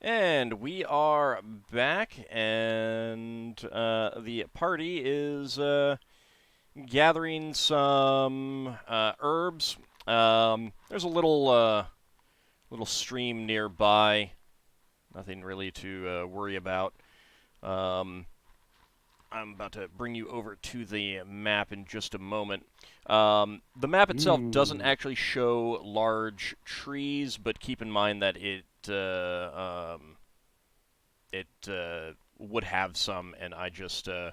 And we are back, and the party is gathering some herbs. There's a little stream nearby. Nothing really to worry about. Um, I'm about to bring you over to the map in just a moment. The map itself doesn't Mm. actually show large trees, but keep in mind that it would have some, and I just uh,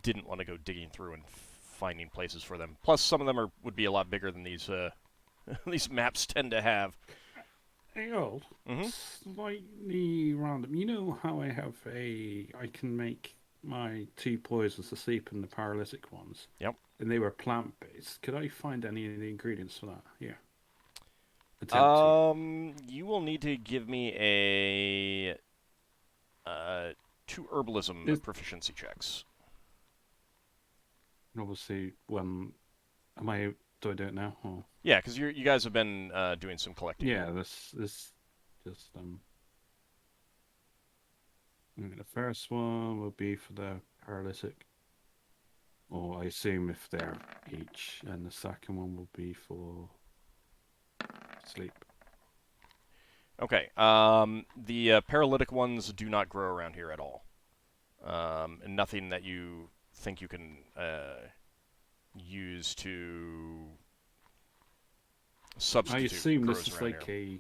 didn't want to go digging through and finding places for them. Plus, some of them would be a lot bigger than these these maps tend to have. Hey, old. Hmm. Slightly random. You know how I can make my two poisons to sleep and the paralytic ones, Yep. and they were plant based. Could I find any of the ingredients for that? Yeah. Attempt to. You will need to give me a two herbalism Is proficiency checks. obviously when am I do I do it now? Or Yeah, because you guys have been doing some collecting. yeah, this just the first one will be for the paralytic. Or I assume if they're each, and the second one will be for sleep. Okay. The paralytic ones do not grow around here at all. And nothing that you think you can use to I substitute assume this grows is around here. like a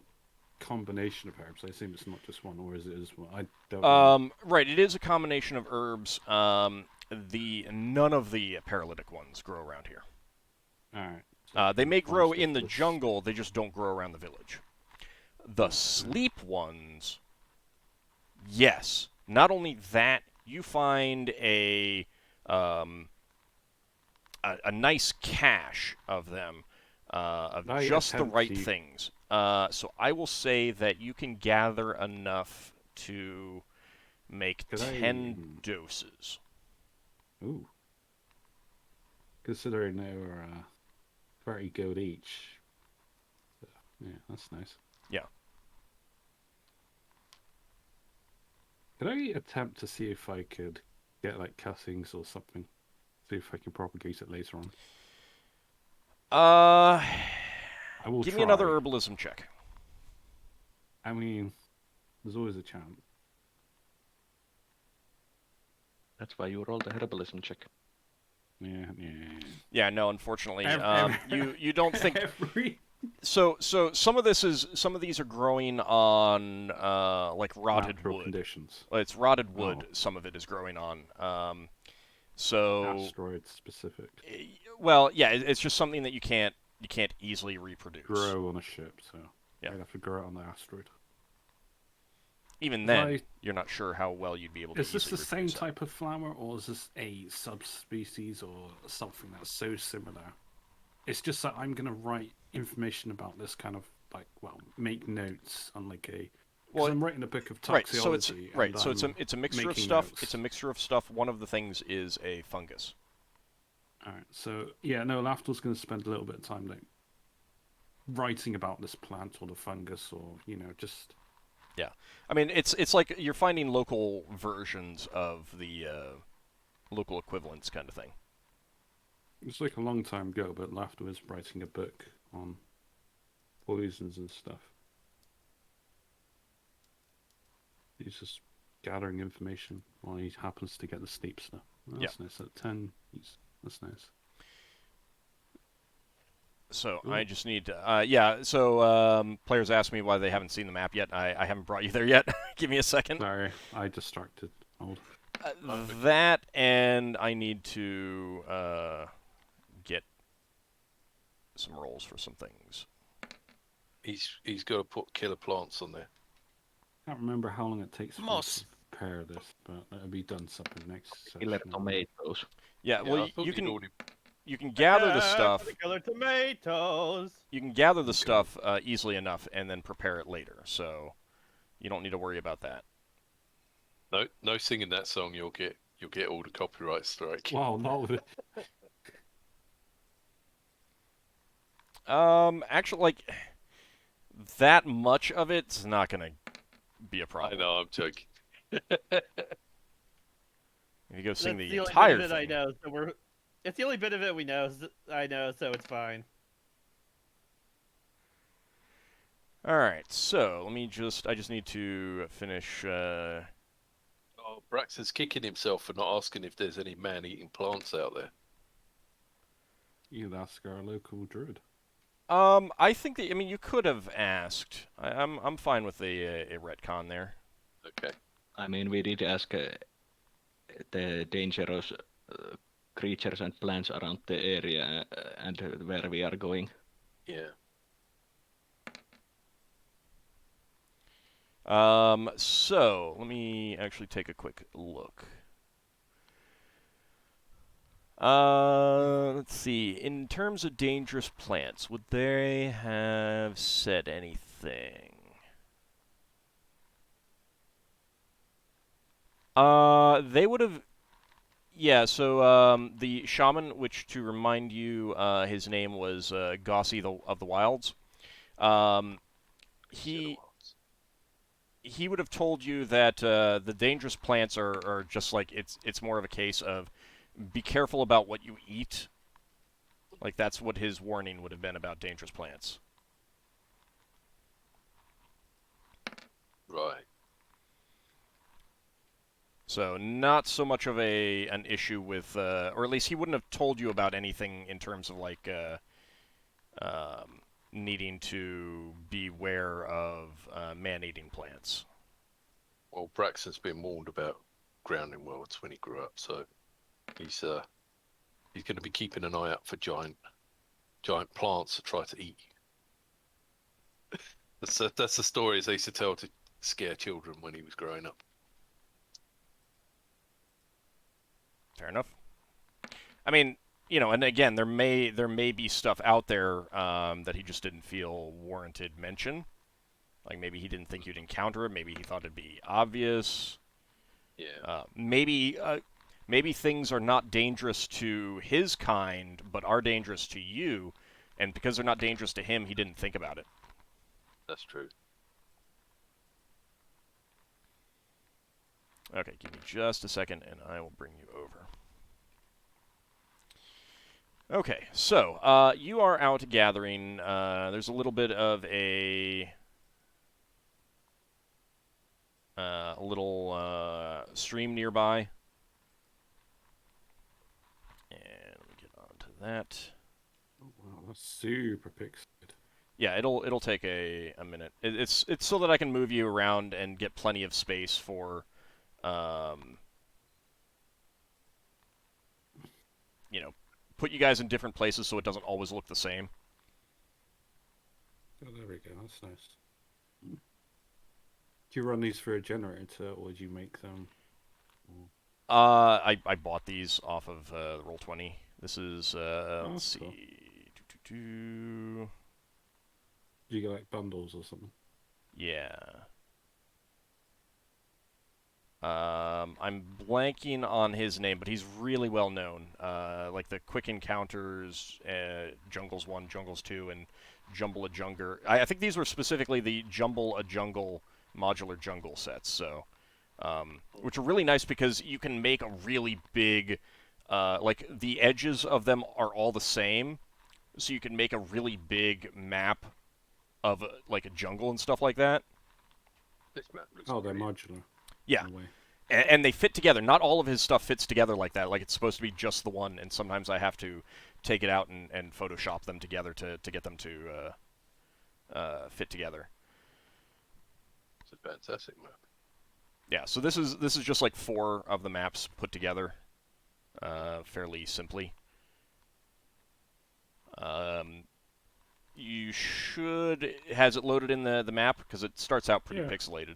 combination of herbs. I assume it's not just one, or is it is one? I don't know. Right, it is a combination of herbs. The none of the paralytic ones grow around here. All right. So They I'll may find grow stuff in the for this. jungle. They just don't grow around the village. The Right. sleep ones, yes. Not only that, you find um, a nice cache of them, of I just the attempt right to. things. So I will say that you can gather enough to make Could I? 10 doses. Ooh, considering they were 30 gold each. So, yeah, that's nice. Yeah. Could I attempt to see if I could get like cuttings or something? See if I can propagate it later on. Uh, I will Give me another try. herbalism check. I mean, there's always a chance. That's why you rolled the herbalism check. Yeah, yeah. Yeah, no, unfortunately, Every, you don't think every so. So some of these are growing on like rotted natural wood. conditions. It's rotted Oh, wood. Some of it is growing on. So asteroid specific. well, yeah, it's just something that you can't easily reproduce. Grow on a ship, so Yeah. I'd have to grow it on the asteroid. Even Is then, I you're not sure how well you'd be able to is this easily the same reproduce that. type of flower, or is this a subspecies or something that's so similar? It's just that I'm gonna write information about this kind of like, well, make notes on like a because Well, I'm writing a book of right. So it's toxicology and right. So I'm it's a mixture of making stuff. It's notes. a mixture of stuff. One of the things is a fungus. All right, so yeah, no, Lafdul's going to spend a little bit of time like writing about this plant or the fungus, or just Yeah, I mean it's like you're finding local versions of the local equivalents kind of thing. it's like a long time ago, but Lafdul was writing a book on poisons and stuff. He's just gathering information while he happens to get the sleep stuff. Well, Yeah. that's nice. At 10, that's nice. So I Cool. just need to, yeah. So players ask me why they haven't seen the map yet. I haven't brought you there yet. Give me a second. Sorry, I distracted. Old. That and I need to get some rolls for some things. He's got to put killer plants on there. Can't remember how long it takes for me to Moss. prepare this, but it'll be done something next Killer session. tomatoes. Yeah. Yeah, Well, I thought you'd already. you can gather the Attack stuff. the killer tomatoes. You can gather the Okay. stuff easily enough and then prepare it later. So you don't need to worry about that. No singing that song. You'll get all the copyright strike. Wow, not with Actually, like that much of it's not going to be a I problem. know, I'm joking. If you go sing That's the the only entire bit of it I thing. know. So it's the only bit of it we know. I know, so it's fine. All right, so I just need to finish. Oh, Braxon's kicking himself for not asking if there's any man-eating plants out there. You could ask our local druid. I think that you could have asked. I'm fine with a retcon there. Okay. I mean, we did ask the dangerous creatures and plants around the area and where we are going. Yeah. So let me actually take a quick look. Let's see. In terms of dangerous plants, would they have said anything? They would have. Yeah. So, the shaman, which to remind you, his name was Gossi of the Wilds. He he would have told you that the dangerous plants are just like it's more of a case of be careful about what you eat. Like that's what his warning would have been about dangerous plants. Right. So not so much of an issue with, or at least he wouldn't have told you about anything in terms of like needing to beware of man-eating plants. Well, Braxton's been warned about grounding worlds when he grew up, so he's going to be keeping an eye out for giant plants to try to eat you. That's the stories they used to tell to scare children when he was growing up. Fair enough. I mean, and again, there may be stuff out there that he just didn't feel warranted mention. Like maybe he didn't think you'd encounter it. Maybe he thought it'd be obvious. Yeah. Maybe things are not dangerous to his kind, but are dangerous to you, and because they're not dangerous to him, he didn't think about it. That's true. Okay, give me just a second, and I will bring you over. Okay, so you are out gathering. There's a little bit of a little stream nearby, and let me get onto that. Oh, wow, that's super pixelated. Yeah, it'll take a minute. It's so that I can move you around and get plenty of space for, put you guys in different places so it doesn't always look the same. Oh, there we go. That's nice. Do you run these through a generator, or do you make them? I bought these off of the Roll20. This is let's cool. see. Do Do you get like bundles or something? Yeah. I'm blanking on his name, but he's really well known. Like the Quick Encounters, Jungles 1, Jungles 2, and Jumble a Jungle. I think these were specifically the Jumble a Jungle modular jungle sets, so which are really nice because you can make a really big, like the edges of them are all the same, so you can make a really big map of like a jungle and stuff like that. This map looks Oh, they're brilliant. modular. Yeah. In a way. And they fit together. Not all of his stuff fits together like that. Like it's supposed to be just the one, and sometimes I have to take it out and Photoshop them together to get them to fit together. It's a fantastic map. Yeah. So this is just like 4 of the maps put together, fairly simply. You should has it loaded in the map because it starts out pretty Yeah. pixelated.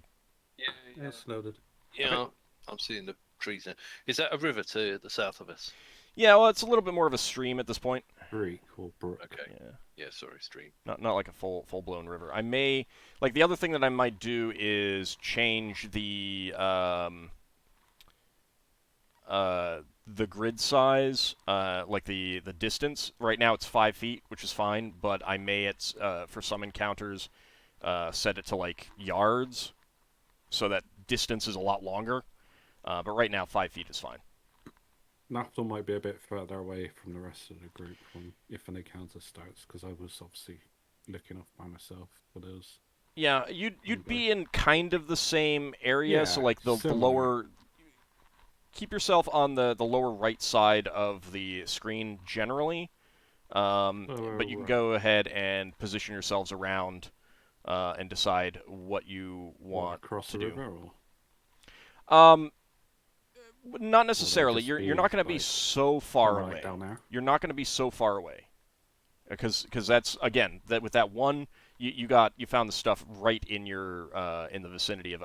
Yeah, It's loaded. yeah. Okay. I'm seeing the trees now. Is that a river to the south of us? Yeah, well, it's a little bit more of a stream at this point. Creek or brook. Okay. Yeah. Yeah, sorry, stream. Not like a full blown river. I may like the other thing that I might do is change the grid size, like the distance. Right now it's 5 feet, which is fine, but I may for some encounters set it to like yards, so that distance is a lot longer. But right now, 5 feet is fine. Lafdul might be a bit further away from the rest of the group if an encounter starts, because I was obviously looking off by myself for those. Yeah, you'd be in kind of the same area, so Yeah, like the similar. lower. Keep yourself on the lower right side of the screen generally, but you can right. go ahead and position yourselves around and decide what you want across to the do. river, or Not necessarily. just You're be, not going to be like, so far right away. down there? You're not going to be so far away, because that's again that with that one you found the stuff right in your in the vicinity of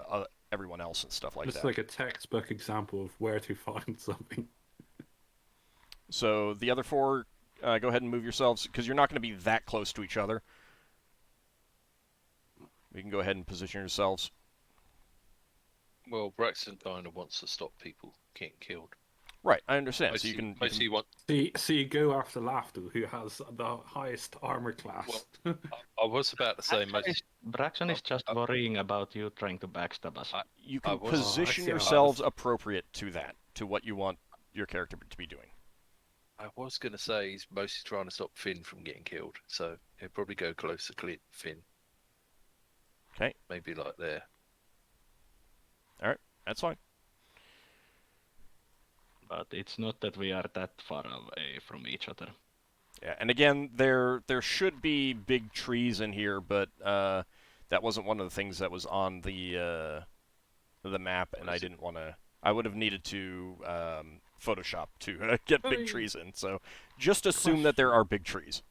everyone else and stuff like It's that. like a textbook example of where to find something. So the other four, go ahead and move yourselves, because you're not going to be that close to each other. You can go ahead and position yourselves. Well, Braxon kind of wants to stop people getting killed. Right, I understand. Mostly, So you can mostly want. So you go after Lafdul, who has the highest armor class. Well, I was about to say most. Braxon is just worrying about you trying to backstab us. you I can was- position I see how it yourselves is. appropriate to that, to what you want your character to be doing. I was going to say he's mostly trying to stop Finn from getting killed, so he'll probably go close to Finn. Okay. Maybe like there. That's fine. But it's not that we are that far away from each other. Yeah, and again, there should be big trees in here, but that wasn't one of the things that was on the map, and I didn't want to. I would have needed to Photoshop to get big trees in. So just assume that there are big trees.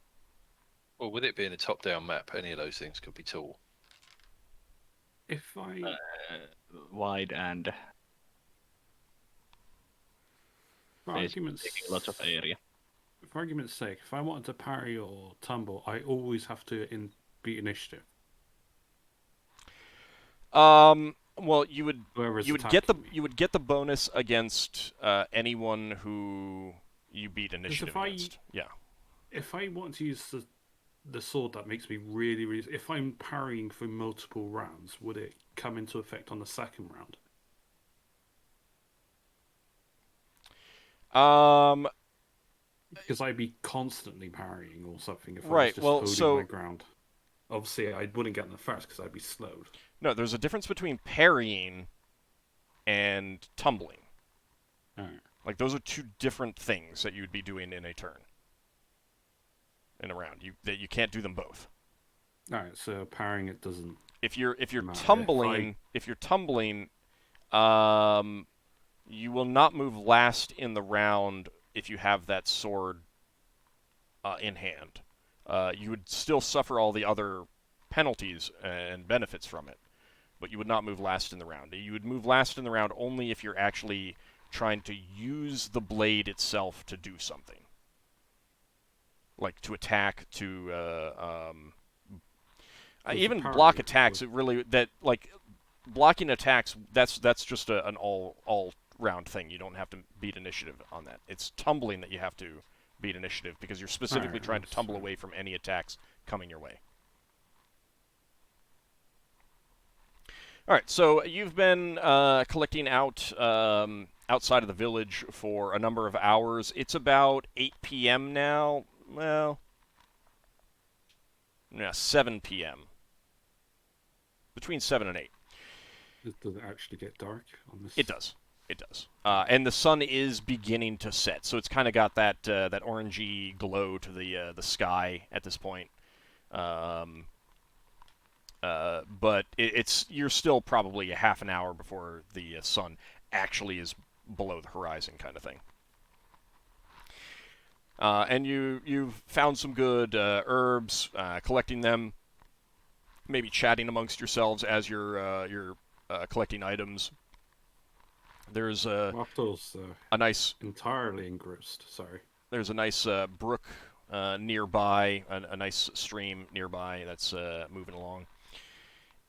Well, with it being a top-down map, any of those things could be tall. If I Wide and for argument's taking lots of area. for argument's sake, if I wanted to parry or tumble, I always have to beat initiative. Well, you would Whoever's you would get the attacking me. you would get the bonus against anyone who you beat initiative I- against. Yeah. If I want to use the sword that makes me really, really... If I'm parrying for multiple rounds, would it come into effect on the second round? Because I'd be constantly parrying or something if I was Right, just well, holding so- my ground. Obviously, I wouldn't get in the first because I'd be slowed. No, there's a difference between parrying and tumbling. Alright. Like those are two different things that you'd be doing in a turn. In a round. You can't do them both. Alright, so parrying it doesn't... If you're Matter. tumbling, if you're tumbling, you will not move last in the round if you have that sword in hand. You would still suffer all the other penalties and benefits from it, but you would not move last in the round. You would move last in the round only if you're actually trying to use the blade itself to do something. Like to attack, to even block attacks. It really blocking attacks. That's just an all round thing. You don't have to beat initiative on that. It's tumbling that you have to beat initiative because you're specifically trying to tumble away from any attacks coming your way. All right, so you've been collecting out outside of the village for a number of hours. It's about 8 p.m. now. Well, yeah, 7 p.m. Between 7 and 8. Does it actually get dark on this? It does. It does. And the sun is beginning to set, so it's kind of got that orangey glow to the sky at this point. But you're still probably a half an hour before the sun actually is below the horizon, kind of thing. And you've found some good herbs, collecting them, maybe chatting amongst yourselves as you're collecting items. There's Lafdul's a nice entirely engrossed. Sorry. There's a nice brook nearby, a nice stream nearby that's moving along.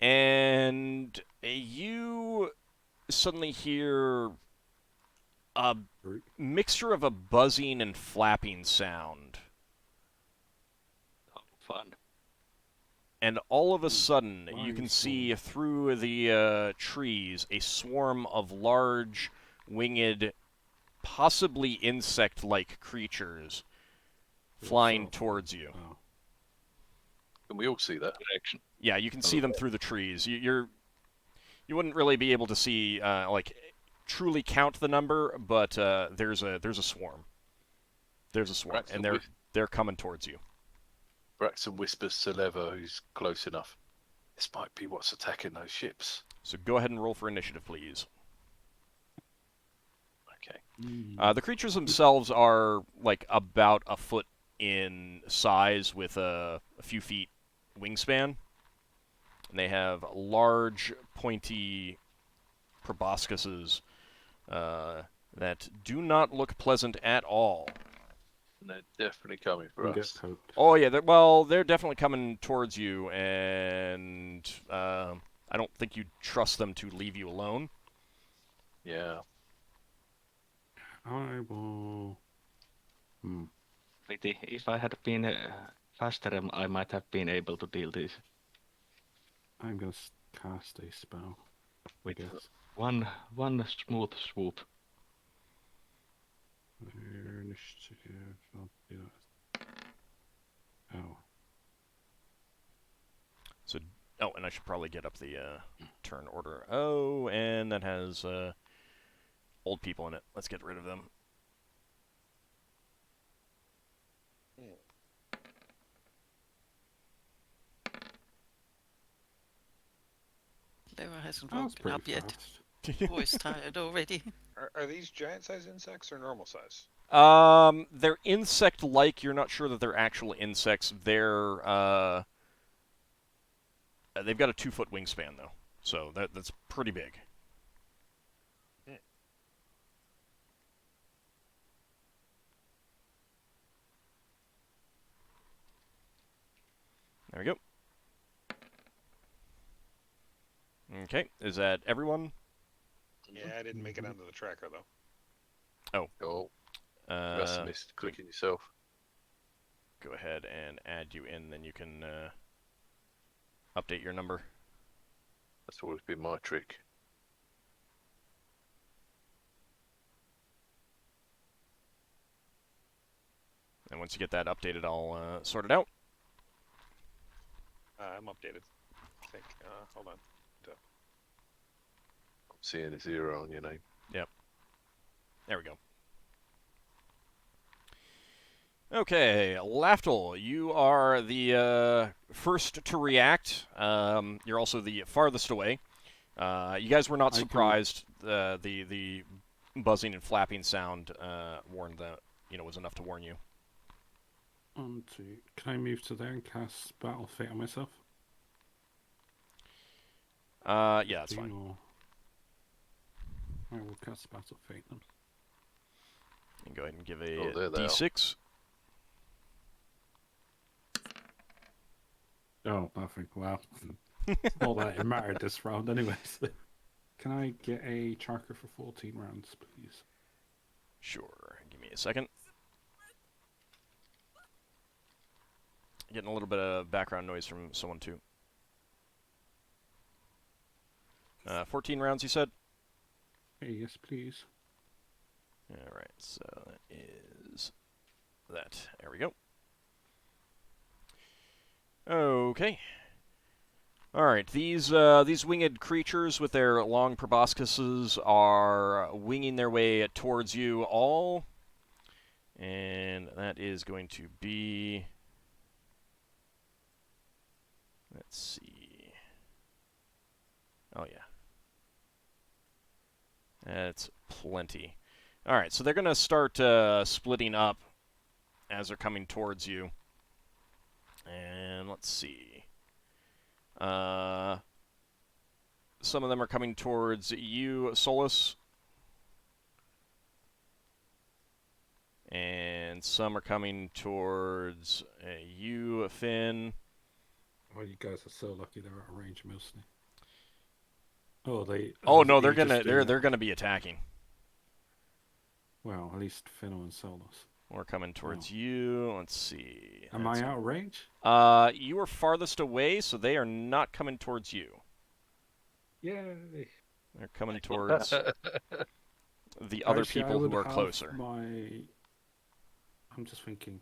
And you suddenly hear a mixture of a buzzing and flapping sound. Oh, fun. and all of a sudden you flying can swarm. see through the trees a swarm of large, winged, possibly insect-like creatures flying Sort of, towards you. Oh. Can we all see that? Direction. Yeah, you can see them through the trees. You wouldn't really be able to see like truly count the number, but there's a swarm. There's a swarm, Braxton, and they're coming towards you. Braxton whispers to Lever, who's close enough. This might be what's attacking those ships. So go ahead and roll for initiative, please. Okay. The creatures themselves are like about a foot in size with a few feet wingspan. And they have large, pointy proboscises that do not look pleasant at all. And they're definitely coming for You get us. poked. Oh yeah, they're definitely coming towards you, and I don't think you'd trust them to leave you alone. Yeah. I will. Pity. If I had been faster, I might have been able to deal this I'm gonna cast a spell. I with guess. one smooth swoop. Initiative. I'll do that. Oh. So, oh, and I should probably get up the turn order. Oh, and that has old people in it. Let's get rid of them. Lara hasn't That was woken pretty up yet. fast. Boy's tired already. Are these giant-sized insects or normal size? They're insect-like. You're not sure that they're actual insects. They've got a 2-foot wingspan though, so that's pretty big. There we go. Okay, is that everyone? Yeah, I didn't make it onto the tracker though. Oh, you must have missed clicking yourself. Go ahead and add you in, then you can update your number. That's always been my trick. And once you get that updated, I'll sort it out. I'm updated. I think. Hold on. I'm seeing a 0 on your name. There we go. Okay, Lafdul, you are the first to react. You're also the farthest away. You guys were not surprised. The buzzing and flapping sound warned that was enough to warn you. Can I move to there and cast Battle Fate on myself? Yeah, that's fine. I will cast Battle Fate then. And go ahead and give a there they are. D6. Oh, nothing. Well, all that it mattered this round anyway. So. Can I get a tracker for 14 rounds, please? Sure. Give me a second. Getting a little bit of background noise from someone too. 14 rounds, you said? Hey, yes, please. Alright, so that is that. There we go. Okay. Alright, these winged creatures with their long proboscises are winging their way towards you all. And that is going to be... Let's see... Oh, yeah. That's plenty. Alright, so they're going to start splitting up as they're coming towards you. And let's see. Some of them are coming towards you, Solas. And some are coming towards you, Finn. Well, you guys are so lucky they're out of range mostly. Oh, they. Oh no, they're Aegis gonna doing they're it. gonna be attacking. Well, at least Finnel and Solas. We're coming towards you. Let's see. Am I out of range? You are farthest away, so they are not coming towards you. Yay! They're coming towards the other Actually, I people would who are have closer. I'm just thinking.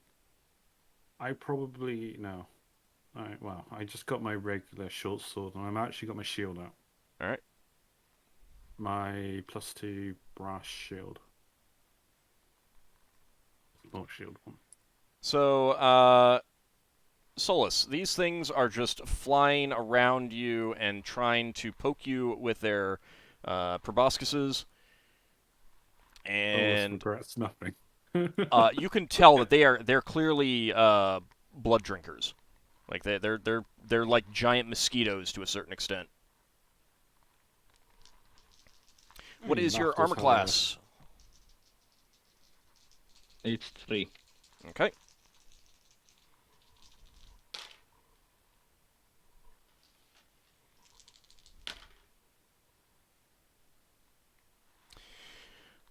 I probably no. Alright, well, I just got my regular short sword, and I've actually got my shield out. All right. My +2 brass shield. Not shield one. So, Solas, these things are just flying around you and trying to poke you with their proboscises. And regrets nothing. you can tell that they're clearly blood drinkers. Like they're like giant mosquitoes to a certain extent. What is your armor class? It's 3. Okay.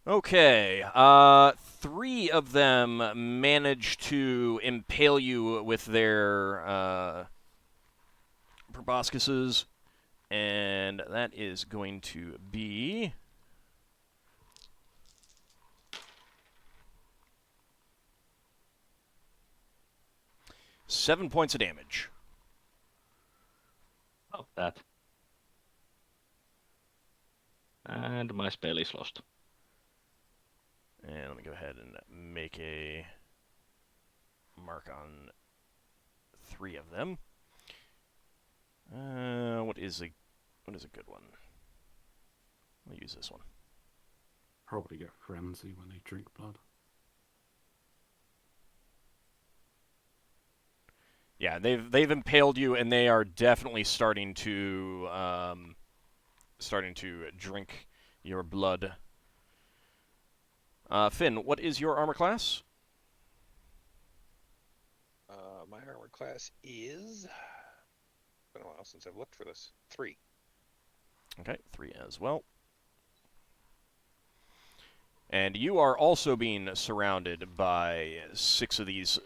Okay, 3 of them manage to impale you with their proboscises, and that is going to be 7 points of damage. Oh, that. And my spell is lost. And let me go ahead and make a mark on 3 of them. What is a good one? I'll use this one. Probably get frenzy when they drink blood. Yeah, they've impaled you, and they are definitely starting to drink your blood. Finn, what is your armor class? My armor class is. It's been a while since I've looked for this. 3. Okay, 3 as well. And you are also being surrounded by 6 of these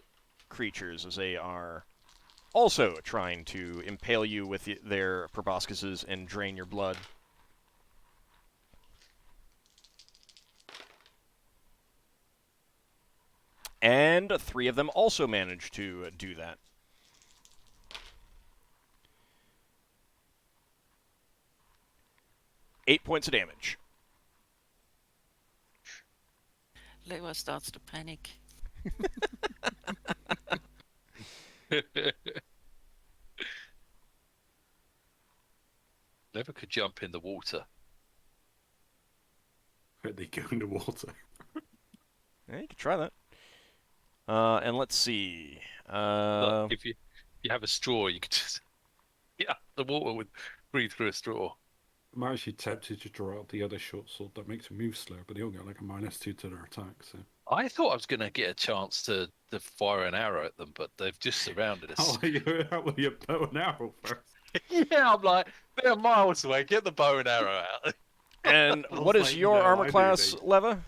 creatures as they are also trying to impale you with their proboscises and drain your blood. And 3 of them also manage to do that. Eight points of damage. Leva starts to panic. Never could jump in the water. But they go in the water. Yeah, you could try that. And let's see. Look, if you have a straw, you could just the water would breathe through a straw. I'm actually tempted to draw out the other short sword that makes them move slower, but they all get like a -2 to their attack. So. I thought I was going to get a chance to fire an arrow at them, but they've just surrounded us. Oh, you out with your bow and arrow first. Yeah, I'm like, they're miles away. Get the bow and arrow out. And I what was is like, your no, armor I knew class, they'd- Leva?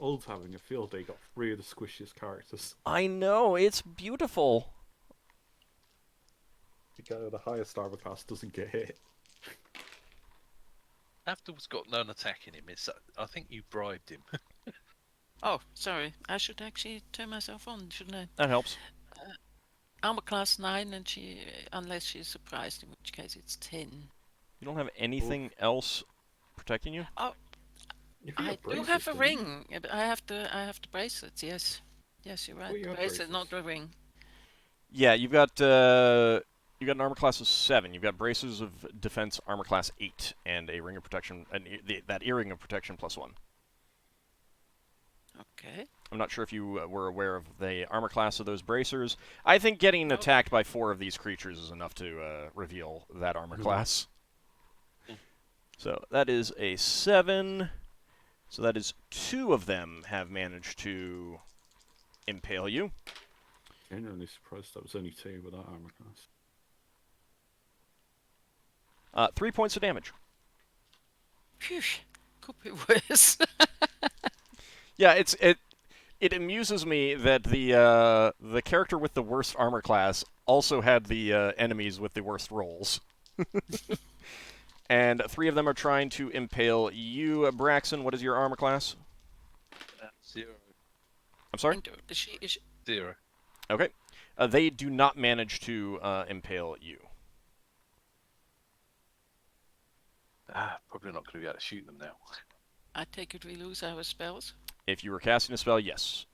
Old's having a field day. Got 3 of the squishiest characters. I know, it's beautiful. The guy with the highest armor class doesn't get hit. Lafdul's got none attacking him. I think you bribed him. Oh, sorry. I should actually turn myself on, shouldn't I? That helps. Armor class 9, and unless she's surprised, in which case it's 10. You don't have anything else protecting you? Oh, You I got do braces, have a don't you? ring. But I have the bracelets. Yes, you're right. you The have bracelet, not braces? the ring. Yeah, you've got an armor class of 7. You've got braces of defense, armor class 8, and a ring of protection, that earring of protection +1. Okay. I'm not sure if you were aware of the armor class of those bracers. I think getting attacked by 4 of these creatures is enough to reveal that armor class. So that is a 7. So that is 2 of them have managed to impale you. Genuinely surprised that was only 2 with that armor class. 3 points of damage. Phew. Could be worse. Yeah, it amuses me that the character with the worst armor class also had the enemies with the worst rolls. And 3 of them are trying to impale you, Braxon. What is your armor class? 0. I'm sorry? And she 0. Okay. They do not manage to impale you. Probably not going to be able to shoot them now. I take it we lose our spells. If you were casting a spell, yes.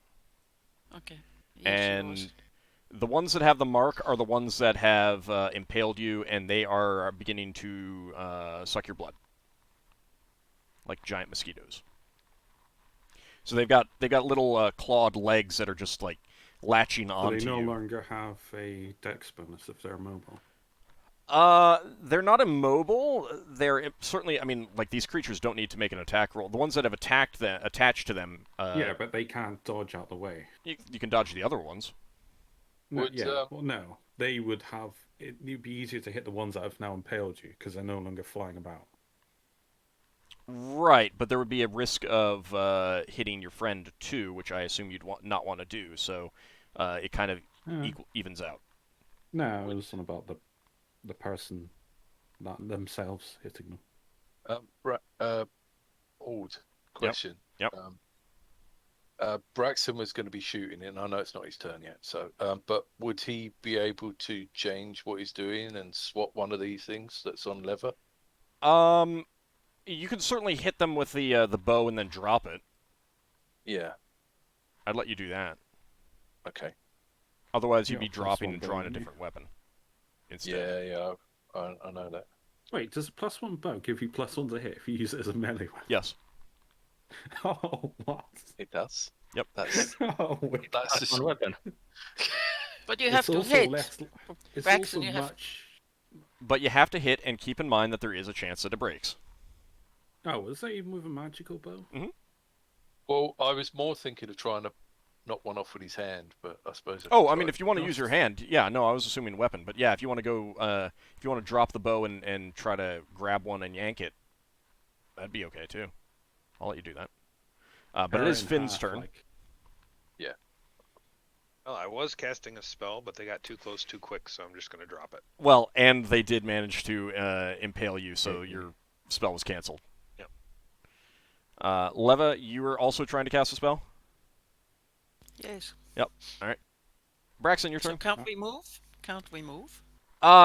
Okay. Yes, And yours. the ones that have the mark are the ones that have impaled you, and they are beginning to suck your blood, like giant mosquitoes. So they've got little clawed legs that are just like latching So onto they no you. longer have a dex bonus if they're mobile. They're not immobile. They're certainly. I mean, like these creatures don't need to make an attack roll. The ones that have attached to them. Yeah, but they can't dodge out the way. You can dodge the other ones. No, Would, yeah, well, no. They would have. It'd be easier to hit the ones that have now impaled you because they're no longer flying about. Right, but there would be a risk of hitting your friend too, which I assume you'd not want to do. So it kind of evens out. No, it wasn't about the person, not themselves hitting them. Old question. Yep. Braxon was going to be shooting, and I know it's not his turn yet. So, but would he be able to change what he's doing and swap one of these things that's on lever? You can certainly hit them with the bow and then drop it. Yeah. I'd let you do that. Okay. Otherwise, you'd Yeah, be plus dropping one and bow, drawing a wouldn't you? different weapon instead. Yeah. I know that. Wait, does a +1 bow give you +1 to hit if you use it as a melee weapon? Yes. Oh, what? It does. Yep. That's Oh, wait. that's That's the one weapon. But you have It's to also hit. less. It's Braxon, also you have- much. But you have to hit, and keep in mind that there is a chance that it breaks. Oh, was that even with a magical bow? Well, I was more thinking of trying to knock one off with his hand, but I suppose. Oh, I mean, if you want to use your hand, yeah, no, I was assuming weapon, but yeah, if you want to go, if you want to drop the bow and try to grab one and yank it, that'd be okay too. I'll let you do that. But it is Finn's turn. Well, I was casting a spell, but they got too close too quick, so I'm just going to drop it. Well, and they did manage to impale you, so your spell was canceled. Yep. Leva, you were also trying to cast a spell? Yes. Yep. All right. Braxon, your So turn. can't we move? Can't we move?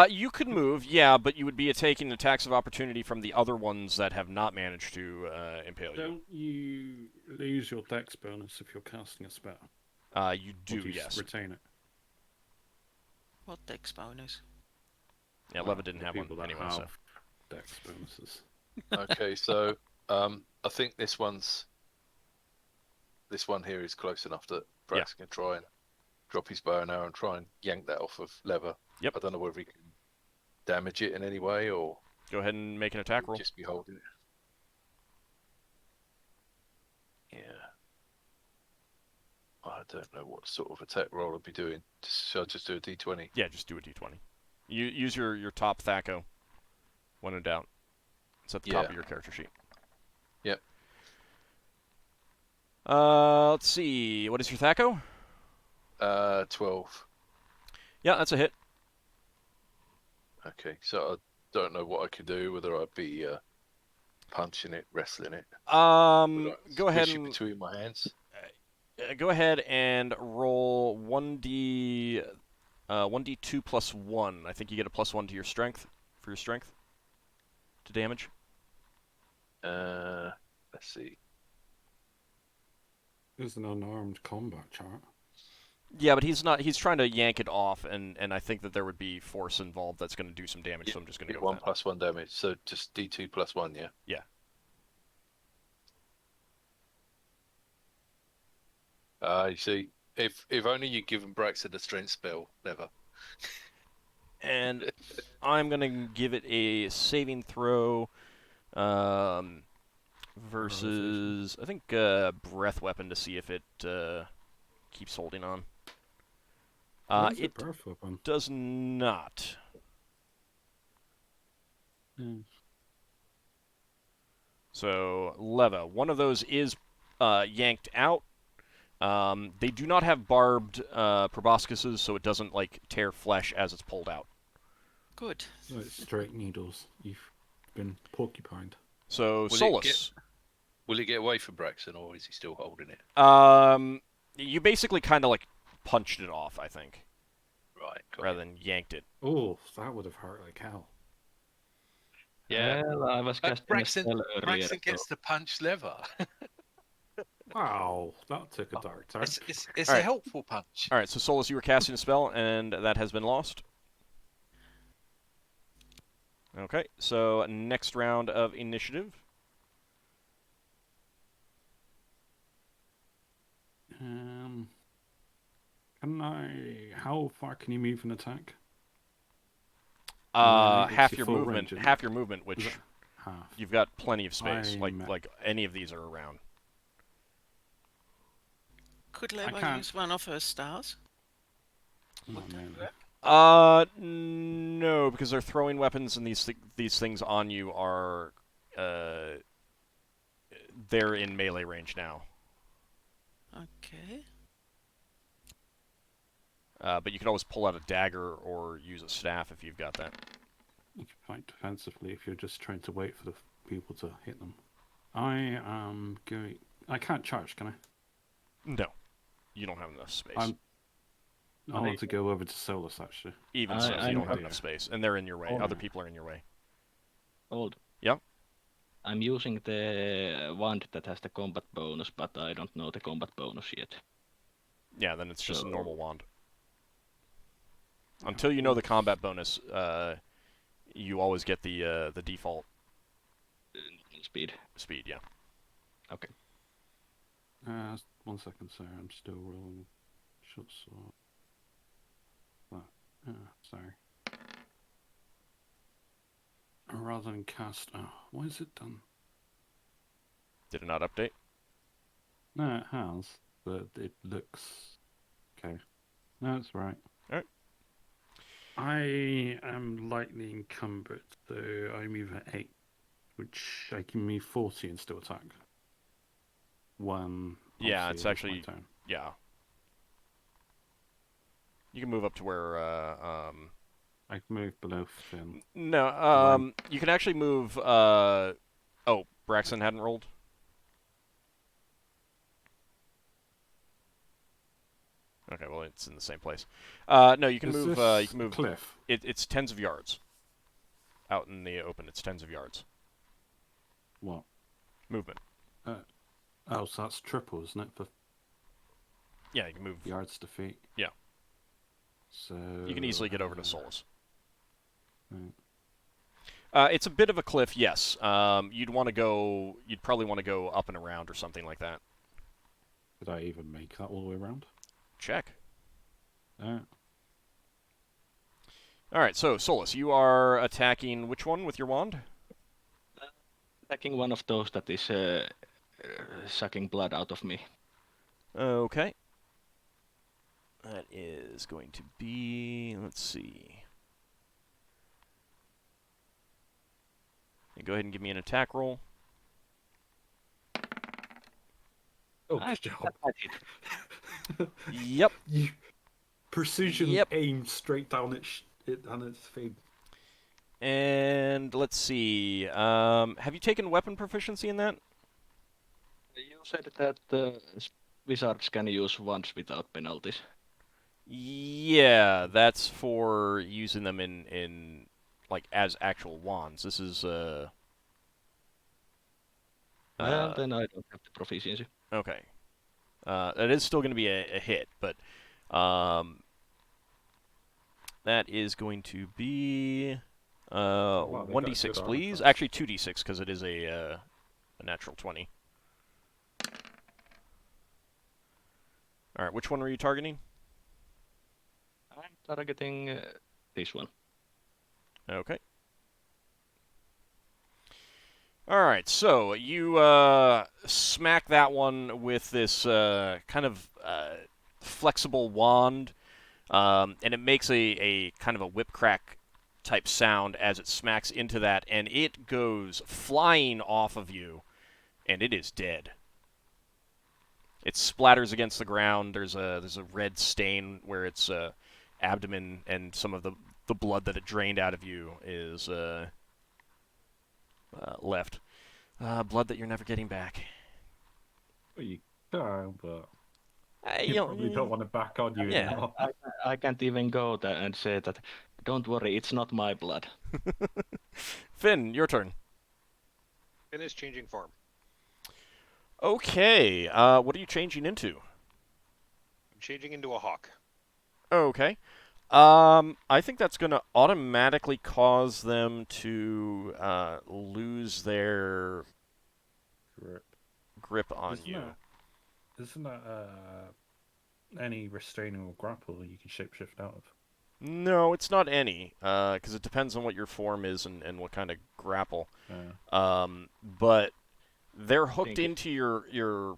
You could move, yeah, but you would be taking attacks of opportunity from the other ones that have not managed to impale you. Don't you lose your dex bonus if you're casting a spell? You Or do, you yes. retain it. What dex bonus? Yeah, Well, Leva didn't the have one people that anyway, so. have dex bonuses. Okay, so I think this one here is close enough that Brax can try and drop his bow and arrow and try and yank that off of lever. Yep. I don't know whether he can damage it in any way or Go ahead and make an attack roll. just be holding it. Yeah. I don't know what sort of attack roll I'll be doing. Shall I just do a d20? Yeah, just do a d20. You use your top Thaco when in doubt. It's at the top of your character sheet. Yep. Let's see. What is your Thaco? 12. Yeah, that's a hit. Okay, so I don't know what I could do, whether I'd be punching it, wrestling it. Go ahead Squish it and between my hands. go ahead and roll 1d 1d2 plus 1. I think you get a +1 to your strength for your strength to damage. Let's see. There's an unarmed combat chart. Yeah, but he's not. He's trying to yank it off, and I think that there would be force involved that's going to do some damage. So I'm just going to go 1 with that. plus 1 damage, so just d2 plus 1, yeah? Yeah. You see, if only you'd given Braxton a strength spell, never. And I'm going to give it a saving throw versus, I think, breath weapon to see if it keeps holding on. What's It a breath weapon? does not. So, Leva, one of those is yanked out. They do not have barbed proboscises, so it doesn't like tear flesh as it's pulled out. Good. So it's straight needles. You've been porcupined. So, Will it Solas. Will he get away from Braxon, or is he still holding it? You basically kind of like punched it off, I think, Right. got rather it. than yanked it. Oh, that would have hurt like hell. Yeah. Well, I was casting a spell earlier. Braxton gets the punch lever. Wow, that took a dark turn. It's All a right. helpful punch. All right, so Solas, you were casting a spell, and that has been lost. Okay, so next round of initiative. Can I? How far can you move and attack? It's Half your your full movement, range, isn't it? half your movement, Is which that half. you've got plenty of space. I'm- Like any of these are around. Could Leva can't- use one of her stars? Oh, man. No, because they're throwing weapons, and these things on you are, they're in melee range now. Okay. But you can always pull out a dagger or use a staff if you've got that. You can fight defensively if you're just trying to wait for the people to hit them. I am going. I can't charge, can I? No, you don't have enough space. I want to go over to Solas actually. Even so, you I'm don't have ready. enough space, and they're in your way. Oh, Other yeah. people are in your way. Old. Yeah? I'm using the wand that has the combat bonus, but I don't know the combat bonus yet. Yeah, then it's just a So- normal wand. Until you know the combat bonus, you always get the default Speed. speed. Yeah. Okay. 1 second, sir. I'm still rolling. Short sword. Sorry. Rather than cast. Oh, why is it done? Did it not update? No, it has, but it looks okay. No, it's right. Alright. I am lightly encumbered, so I move at 8, which I can move 40 and still attack. One. Yeah, obviously, it's is my actually- turn. Yeah. You can move up to where. I can move below Finn. No. You can actually move. Oh, Braxon hadn't rolled. Okay, well it's in the same place. No, you can Is move. this You can move. cliff. It's tens of yards. Out in the open, it's tens of yards. What? Movement. Oh, so that's triple, isn't it? For Yeah, you can move. yards to feet. Yeah. So You can easily get over to Solas. Right. It's a bit of a cliff, yes. You'd want to go. You'd probably want to go up and around or something like that. Did I even make that all the way around? Check. Uh, All right, so Solas, you are attacking which one with your wand? Attacking one of those that is sucking blood out of me. Okay. That is going to be. Let's see. Go ahead and give me an attack roll. oh, I- good job. Yep. You precision Yep. aim straight down its feet. And let's see. Have you taken weapon proficiency in that? You said that wizards can use wands without penalties. Yeah, that's for using them in like as actual wands. This is Well, then I don't have the proficiency. okay. It is still going to be a hit, but that is going to be wow, they got 1d6, good armor please. class. Actually, 2d6 because it is a natural 20. All right, which one were you targeting? I'm targeting this one. Okay. All right, so you smack that one with this kind of flexible wand, and it makes a kind of a whip crack type sound as it smacks into that, and it goes flying off of you. and it is dead. It splatters against the ground. There's a red stain where its abdomen and some of the blood that it drained out of you is left. Blood that you're never getting back. Well, you can, but You you know, probably don't want it back on you Yeah. anymore. I can't even go there and say that. Don't worry, it's not my blood. Finn, your turn. Finn is changing form. Okay, what are you changing into? I'm changing into a hawk. Okay. I think that's going to automatically cause them to lose their grip on Isn't you. Isn't that any restraining or grapple you can shapeshift out of? No, it's not any, because it depends on what your form is and what kind of grapple. But they're hooked Think it- into your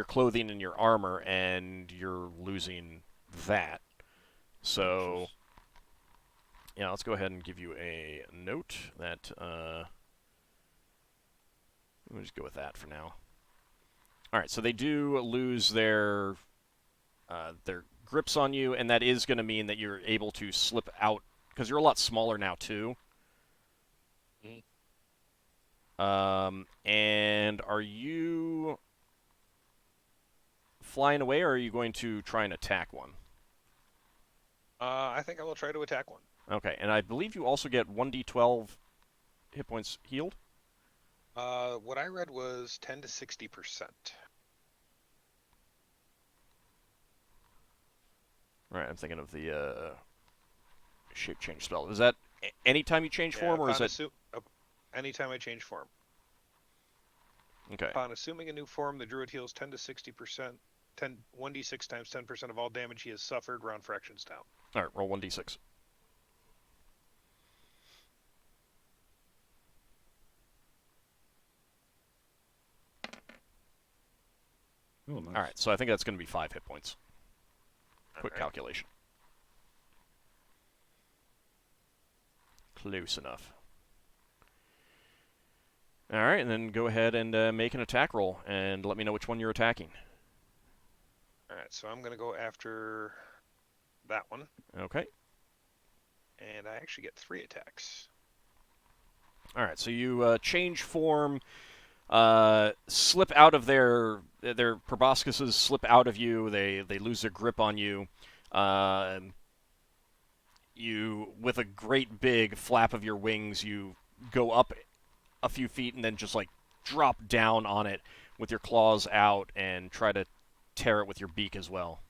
clothing and your armor, and you're losing that. So, yeah, let's go ahead and give you a note that. We'll just go with that for now. All right, so they do lose their grips on you, and that is going to mean that you're able to slip out because you're a lot smaller now too. And are you flying away, or are you going to try and attack one? I think I will try to attack one. Okay, and I believe you also get 1d12 hit points healed. What I read was 10 to 60%. All right, I'm thinking of the shape change spell. Is that anytime you change form, or is it? Anytime I change form. Okay. Upon assuming a new form, the druid heals 10 to 60%, 1d6 times 10% of all damage he has suffered, round fractions down. All right, roll 1d6. Oh, nice. All right, so I think that's going to be 5 hit points. Quick Alright. calculation. Close enough. All right, and then go ahead and make an attack roll, and let me know which one you're attacking. Alright, so I'm going to go after that one, Okay. and I actually get 3 attacks. All right, so you change form, slip out of their proboscises, slip out of you. They lose their grip on you. You, with a great big flap of your wings, you go up a few feet and then just like drop down on it with your claws out and try to tear it with your beak as well.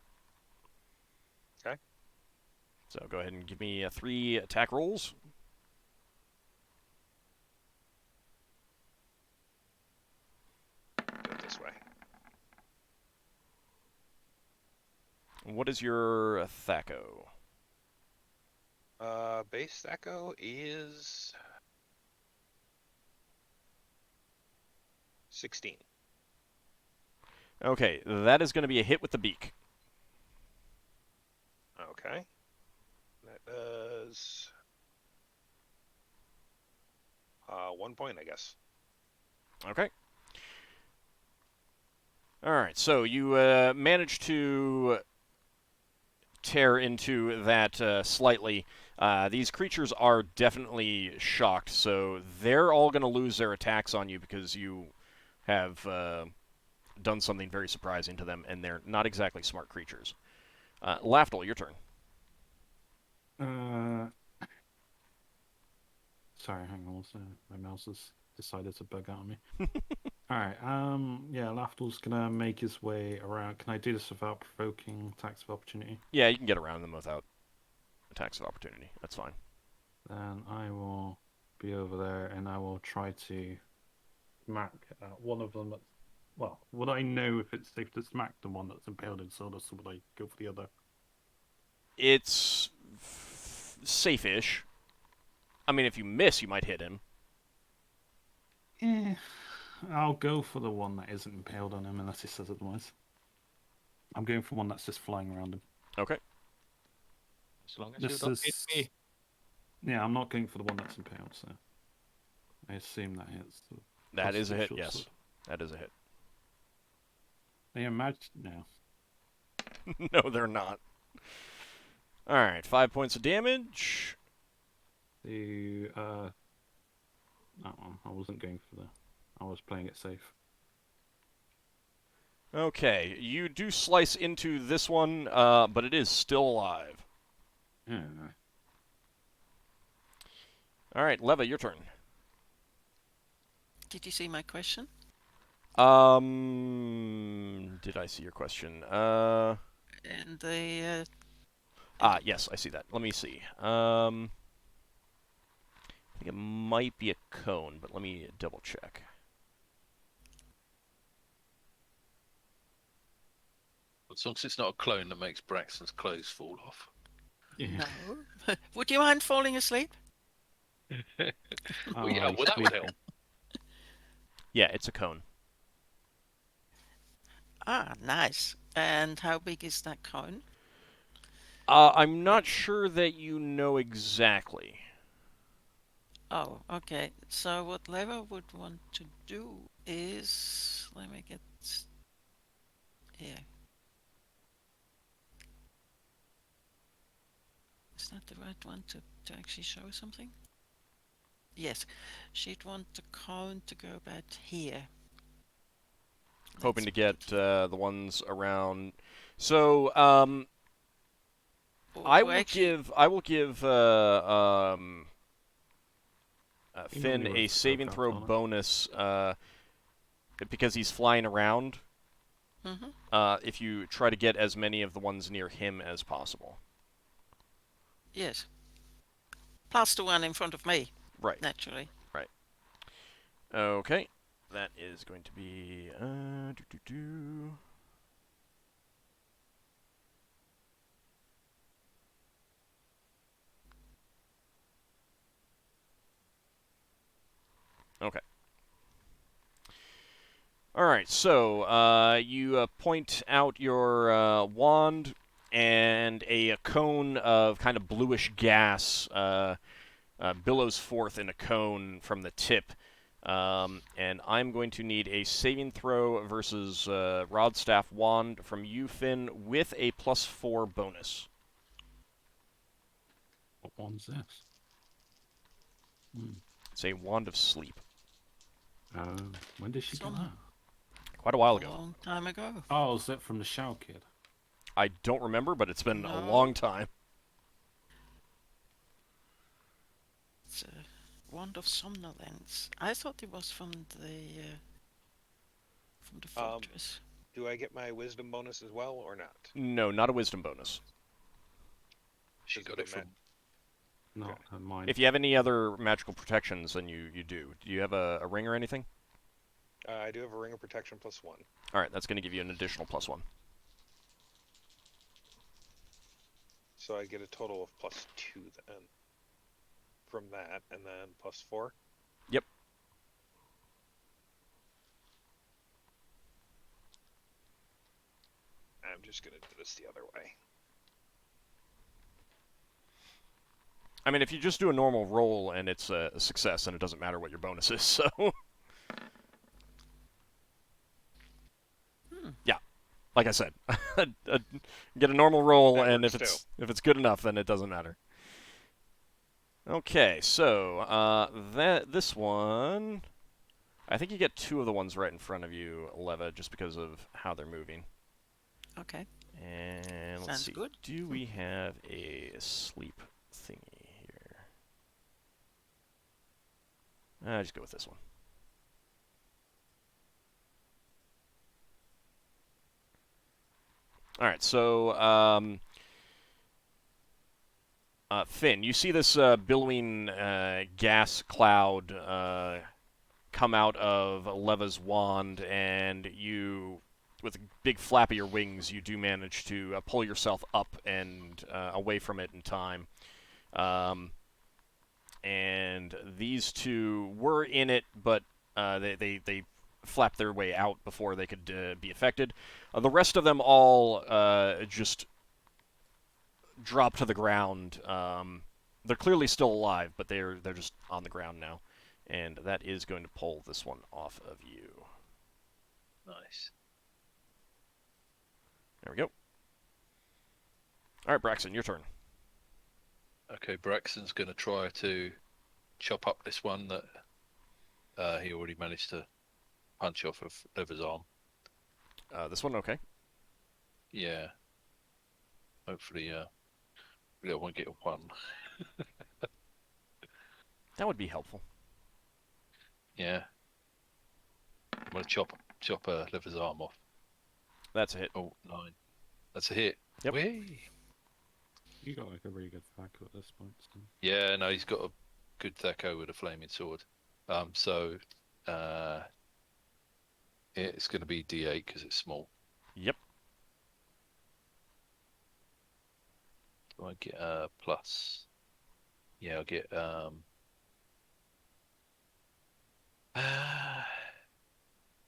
Okay. So go ahead and give me 3 attack rolls. Do it this way. What is your Thaco? Base Thaco is 16. Okay, that is going to be a hit with the beak. Okay. That does 1 point, I guess. Okay. All right, so you manage to tear into that slightly. These creatures are definitely shocked, so they're all going to lose their attacks on you because you have done something very surprising to them, and they're not exactly smart creatures. Lafdul, your turn. Sorry, hang on. My mouse has decided to bug out on me. Alright, yeah, Lafdul's gonna make his way around. Can I do this without provoking attacks of opportunity? Yeah, you can get around them without attacks of opportunity. That's fine. Then I will be over there and I will try to smack one of them. Well, would I know if it's safe to smack the one that's impaled in Solas, or would I go for the other? It's safe-ish. I mean, if you miss, you might hit him. I'll go for the one that isn't impaled on him, unless he says otherwise. I'm going for one that's just flying around him. Okay. As long as This you don't is... hit me. Yeah, I'm not going for the one that's impaled, so I assume that hits. That is a hit, Short yes. sword. That is a hit. They imagine no. No, they're not. Alright, 5 points of damage. The that one. I wasn't going for the. I was playing it safe. Okay, you do slice into this one, but it is still alive. Yeah. Alright, Leva, your turn. Did you see my question? Did I see your question? And the Yes, I see that. Let me see. I think it might be a cone, but let me double check. As long as it's not a clone that makes Braxton's clothes fall off. Yeah. no. Would you mind falling asleep? Well, yeah, well, that would help. Yeah, it's a cone. Ah, nice. And how big is that cone? I'm not sure that you know exactly. Oh, okay. So what Leva would want to do is, let me get here. Is that the right one to actually show something? Yes, she'd want the cone to go about here. Hoping to Let's get the ones around. So, or I will actually, give Finn yours a to saving focus throw on it. bonus because he's flying around. Mhm. If you try to get as many of the ones near him as possible. Yes. Plus the one in front of me, Right. naturally. Okay. That is going to be Okay. All right. So you point out your wand, and a cone of kind of bluish gas billows forth in a cone from the tip. And I'm going to need a saving throw versus Rod Staff Wand from you, Finn, with a +4 bonus. What one's this? It's a Wand of Sleep. When did she get that? Quite a while A ago. long time ago. Oh, is it from the Shao Kid? I don't remember, but it's been a No. long time. It's a wand of somnolence. I thought it was from the fortress. Do I get my wisdom bonus as well or not? No, not a Wisdom bonus. She Does got it from. Not mine. If you have any other magical protections, then you do. Do you have a ring or anything? I do have a ring of protection +1. All right, that's going to give you an additional +1. So I get a total of +2 then. From that, and then +4. Yep. I'm just gonna do this the other way. I mean, if you just do a normal roll and it's a success, then it doesn't matter what your bonus is, so... Yeah. Like I said, get a normal roll, That and if works it's good enough, then it doesn't matter. Okay, so this one, I think you get 2 of the ones right in front of you, Leva, just because of how they're moving. Okay. And let's Sounds see, good. do we have a sleep thingy here? I'll just go with this one. All right, so Finn, you see this billowing gas cloud come out of Leva's wand, and you, with a big flap of your wings, you do manage to pull yourself up and away from it in time. And these 2 were in it, but they flapped their way out before they could be affected. The rest of them all just drop to the ground. They're clearly still alive, but they're just on the ground now, and that is going to pull this one off of you. Nice. There we go. All right, Braxon, your turn. Okay, Braxton's going to try to chop up this one that he already managed to punch off of Lever's arm. This one, okay. Yeah. Hopefully, I won't get a one. That would be helpful. Yeah. I'm going to chop Lever's arm off. That's a hit. Oh, 9. That's a hit. Yep. Whee! You got like a really good Thaco at this point. So. Yeah, no, he's got a good Thaco with a flaming sword. So it's going to be D8 because it's small. Yep. Do I get a plus? Yeah, I'll get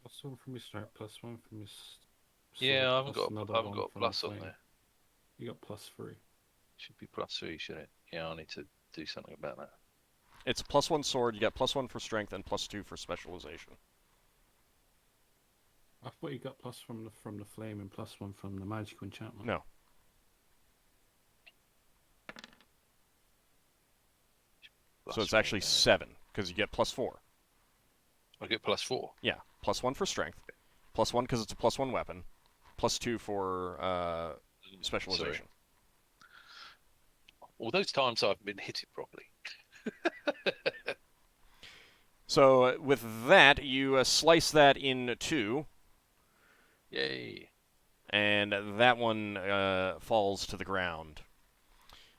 Plus 1 from your strength, plus 1 from your. yeah, I haven't plus got another I haven't one got a from the plus on flame. there. You got +3. Should be +3, shouldn't it? Yeah, I need to do something about that. It's +1 sword. You got +1 for strength and +2 for specialization. I thought you got plus from the flame and +1 from the magical enchantment. No. So it's +1, actually yeah. 7 because you get +4. I get +4. Yeah, +1 for strength, +1 because it's a +1 weapon, +2 for specialization. All those times I've been hitting properly. So with that, you slice that in 2, Yay. and that one falls to the ground.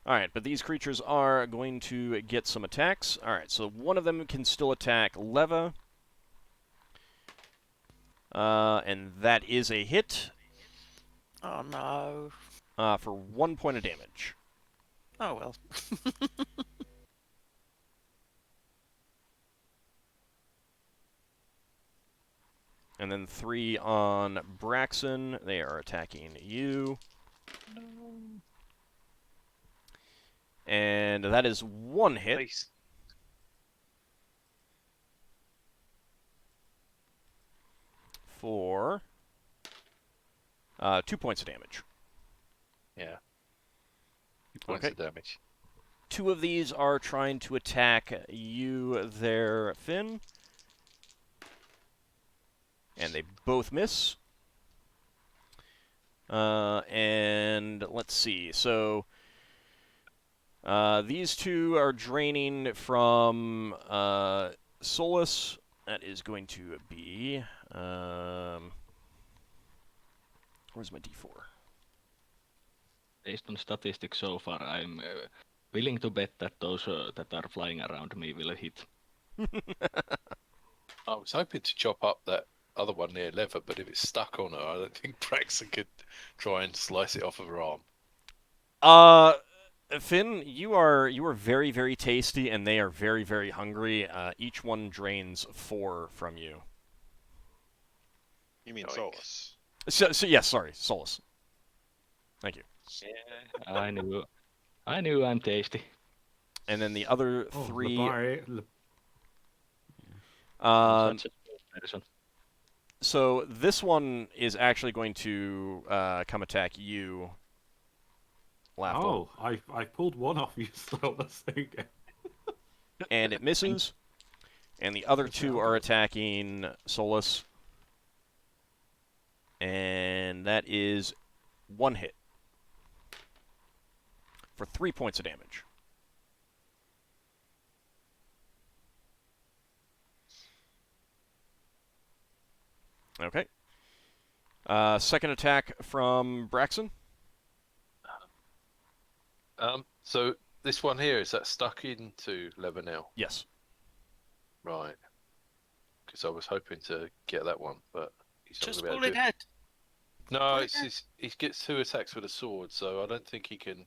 All right, but these creatures are going to get some attacks. All right, so one of them can still attack Leva, and that is a hit Oh no. for 1 point of damage. Oh well. And then 3 on Braxon. They are attacking you. And that is 1 hit. Nice. For 2 points of damage. Yeah. 2 points Okay. of damage. 2 of these are trying to attack you there, Finn. And they both miss. And let's see. So these 2 are draining from Solas. That is going to be... where's my D4? Based on statistics so far, I'm willing to bet that those that are flying around me will hit. I was hoping to chop up that other one near Lever, but if it's stuck on her, I don't think Braxton could try and slice it off of her arm. Finn, you are very, very tasty, and they are very, very hungry. Each one drains 4 from you. You mean Yikes. Solus? So yes, sorry, Solas. Thank you. Yeah, I knew I'm tasty. And then the other Oh, 3. I'm such a good person. So this one is actually going to come attack you, Lafdul. Oh, I pulled one off you, so let's see again. And it misses. And the other 2 are attacking Solas. And that is 1 hit. For 3 points of damage. Okay. Second attack from Braxon. So this one here, is that stuck into Lever now? Yes. Right. Because I was hoping to get that one, but he's not Just going to pull be it able to. out. No, Pull it it's he gets 2 attacks with a sword, so I don't think he can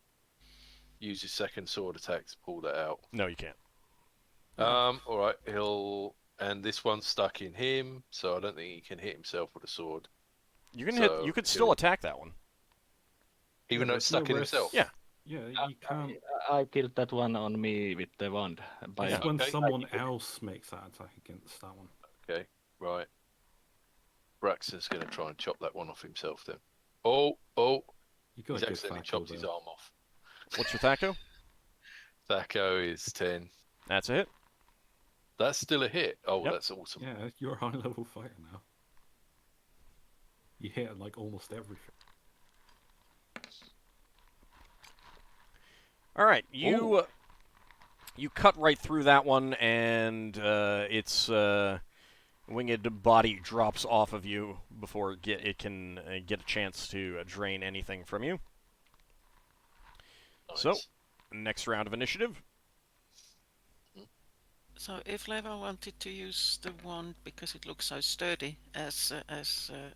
use his second sword attack to pull that out. No, you can't. All right, and this one's stuck in him, so I don't think he can hit himself with a sword, You can So hit. You could still he'll- attack that one. even though it's stuck in himself. Yeah. Yeah, you can't. I killed that one on me with the wand. By It's when Okay. someone else makes that attack against that one. Okay, right. Braxton's going to try and chop that one off himself then. Oh, You he's got a good accidentally factor chopped his there. arm off. What's your Thaco? Thaco is 10. That's a hit. That's still a hit. Oh, Yep. that's awesome. Yeah, you're a high-level fighter now. You hit like almost everything. All right, you cut right through that one, and its winged body drops off of you before it can get a chance to drain anything from you. Nice. So, next round of initiative. So if Leva wanted to use the wand because it looks so sturdy as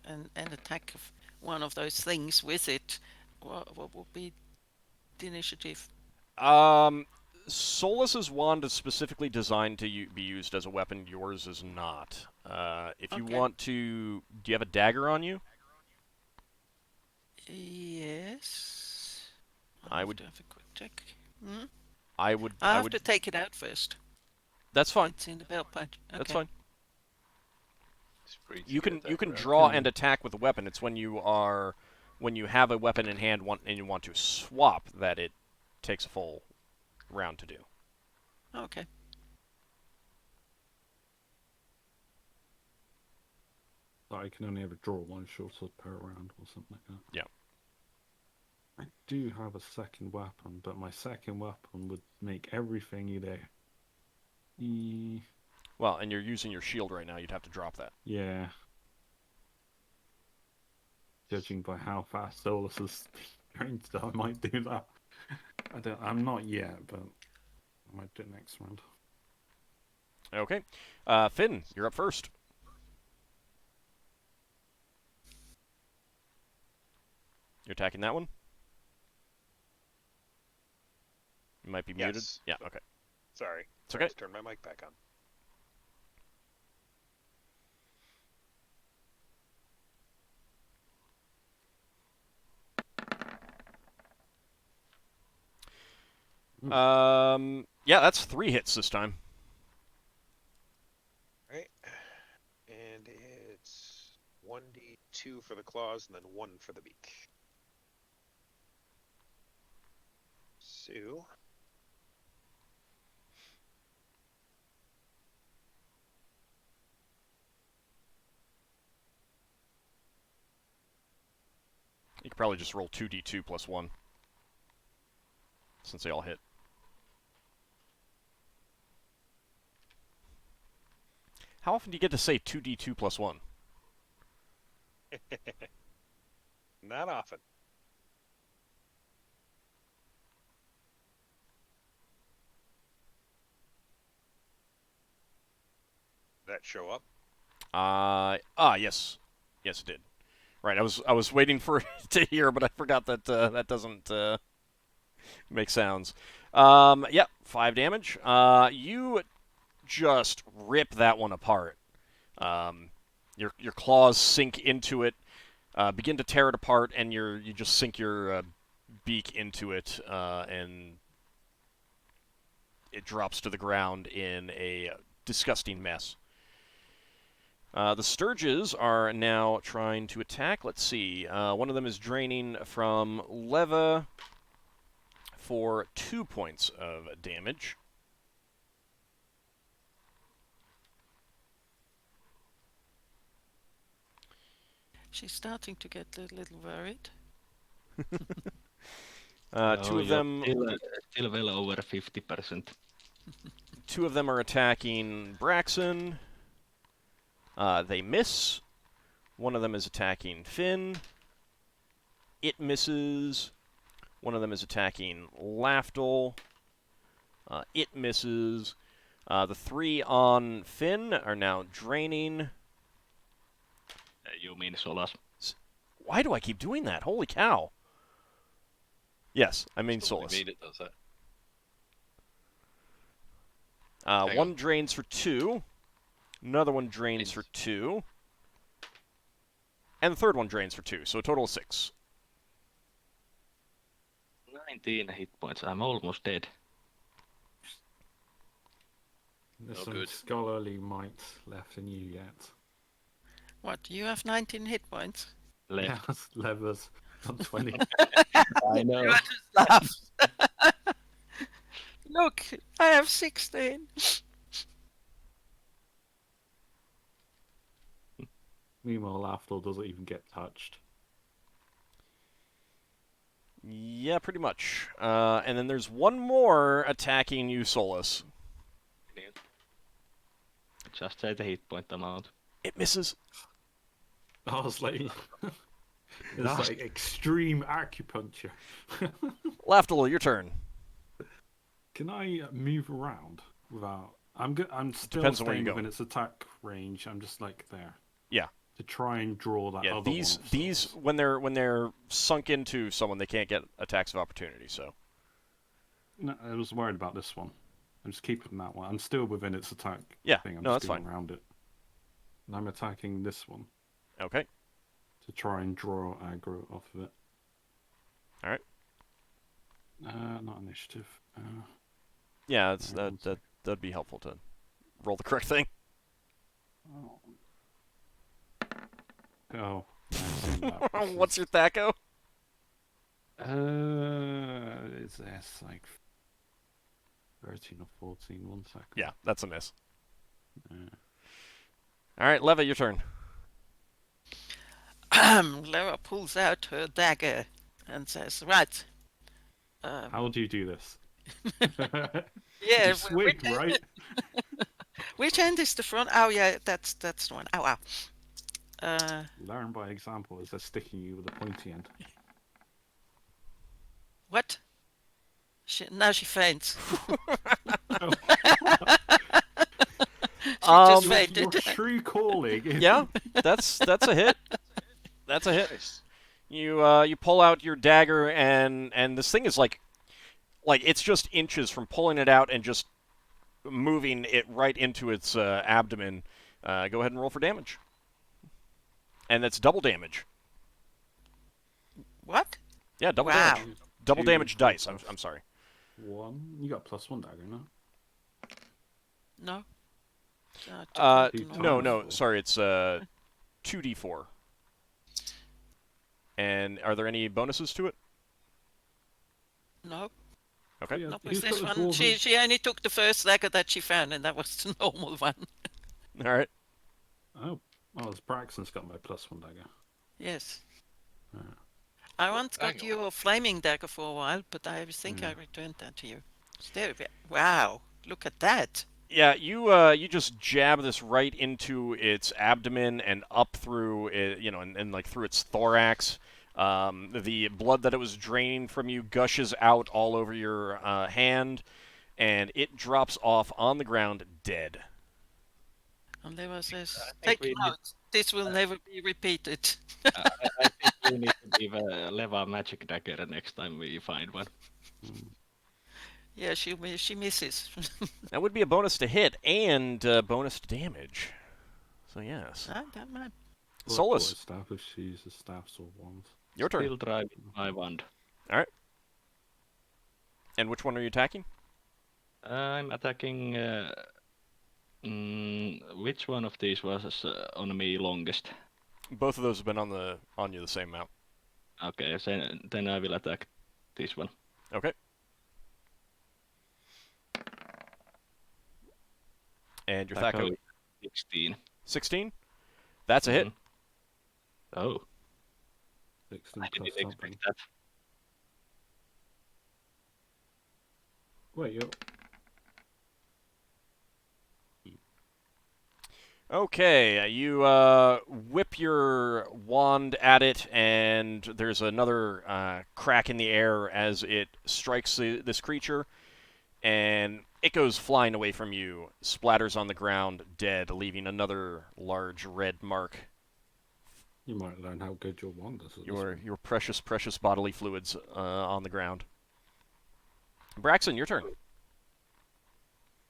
an attack of one of those things with it, what would be the initiative? Solas's wand is specifically designed to be used as a weapon. Yours is not. If you Okay. want to, do you have a dagger on you? Yes. I have would- to have a quick check. Hmm? I would. I have to take it out first. That's fine. It's in the belt punch. Okay. That's fine. It's free to You get can that draw Okay. and attack with a weapon. It's when you have a weapon in hand and you want to swap that it takes a full round to do. Okay. So I can only ever draw one short sword per round or something like that. Yeah. I do have a second weapon, but my second weapon would make everything either. Well, and you're using your shield right now. You'd have to drop that. Yeah. Judging by how fast Solas is going to, I might do that. I'm not yet, but I might do it next round. Okay. Finn, you're up first. You're attacking that one? You might be muted. Yes. Yeah, okay. Sorry. It's okay. Let's turn my mic back on. Yeah, that's 3 hits this time. Right. And it's 1d2 for the claws and then 1 for the beak. So. You could probably just roll 2d2 plus 1. Since they all hit. How often do you get to say 2d2 plus 1? Not often. Did that show up? Yes. Yes, it did. Right, I was waiting for it to hear, but I forgot that that doesn't make sounds. Yeah, 5 damage. You just rip that one apart. Your claws sink into it, begin to tear it apart, and you just sink your beak into it, and it drops to the ground in a disgusting mess. The Sturges are now trying to attack. Let's see. One of them is draining from Leva for 2 points of damage. She's starting to get a little worried. Two of them. Still well over 50%. 2 of them are attacking Braxon. They miss. One of them is attacking Finn. It misses. One of them is attacking Lafdul. It misses. The 3 on Finn are now draining. You mean Solas? Why do I keep doing that? Holy cow. Yes, I mean It's normally Solas. me that does that. Hang One on. drains for 2. Another one drains for 2. And the third one drains for 2, so a total of 6. 19 hit points. I'm almost dead. There's Oh, some good. scholarly might left in you yet. What? You have 19 hit points. Yeah, Left. Levers on 20. I know. You just laughed. Look, I have 16. Meanwhile, Lafdul doesn't even get touched. Yeah, pretty much. And then there's one more attacking you, Solas. Just say the hit point amount. It misses. I was like, it's Last- like extreme acupuncture. Lafdul, your turn. Can I move around without? I'm still Depends on where staying you go. within its attack range. I'm just like there. Yeah. To try and draw that Yeah, other these one. these when they're sunk into someone, they can't get attacks of opportunity. So No, I was worried about this one. I'm just keeping that one. I'm still within its attack yeah, thing. I'm no, just that's going fine. around it. And I'm attacking this one Okay, to try and draw aggro off of it. all right. Not initiative. Yeah, it's, Alright, one that'd be helpful to roll the correct thing. Oh. I've seen that. This What's is- your THAC0? It's like 13 or 14. 1 second. Yeah, that's a miss. Yeah. All right, Leva, your turn. Lara pulls out her dagger and says, "Right. How do you do this? Yeah, You swig, right? Which end is the front? Oh yeah, that's the one. Ow, ow. Learn by example as they're sticking you with a pointy end. What? Now she faints. Oh. She just Your fainted. true calling is Yeah, that's a hit. That's a hit. You pull out your dagger and this thing is like it's just inches from pulling it out and just moving it right into its abdomen. Go ahead and roll for damage. And that's double damage. What? Yeah, double Wow. damage. Double 2, damage 4, dice. I'm plus sorry. 1. You got +1 dagger, no? No. Two No, times 4. sorry. It's 2d4. And are there any bonuses to it? No. Okay. Yeah, Not who's with this got the one. dwarven- She only took the first dagger that she found, and that was the normal one. All right. Oh, it's Braxon's got my +1 dagger. Yes. Yeah. I once got hang you a flaming dagger for a while, but I think I Yeah. returned that to you. Wow, look at that. Yeah, you just jab this right into its abdomen and up through it, and like through its thorax. The blood that it was draining from you gushes out all over your hand, and it drops off on the ground dead. And Leva says, think "Take we need- note. This will never be repeated." I think we need to give Leva a magic dagger next time we find one. Yeah, she misses. That would be a bonus to hit and bonus to damage. So yes. That might. Solas, Staff if she uses staffs or wands. your turn. Still driving my wand. And which one are you attacking? I'm attacking. Which one of these was on me longest? Both of those have been on you the same amount. Okay, so then I will attack this one. Okay. And your Attack THAC0? with 16. 16? That's a hit. Mhm. Oh, 16 I plus didn't something. expect that. Wait, you're... Okay, you whip your wand at it, and there's another crack in the air as it strikes this creature, and it goes flying away from you, splatters on the ground, dead, leaving another large red mark. You might learn how good your wand is. At this Your point. your precious bodily fluids on the ground. Braxon, your turn.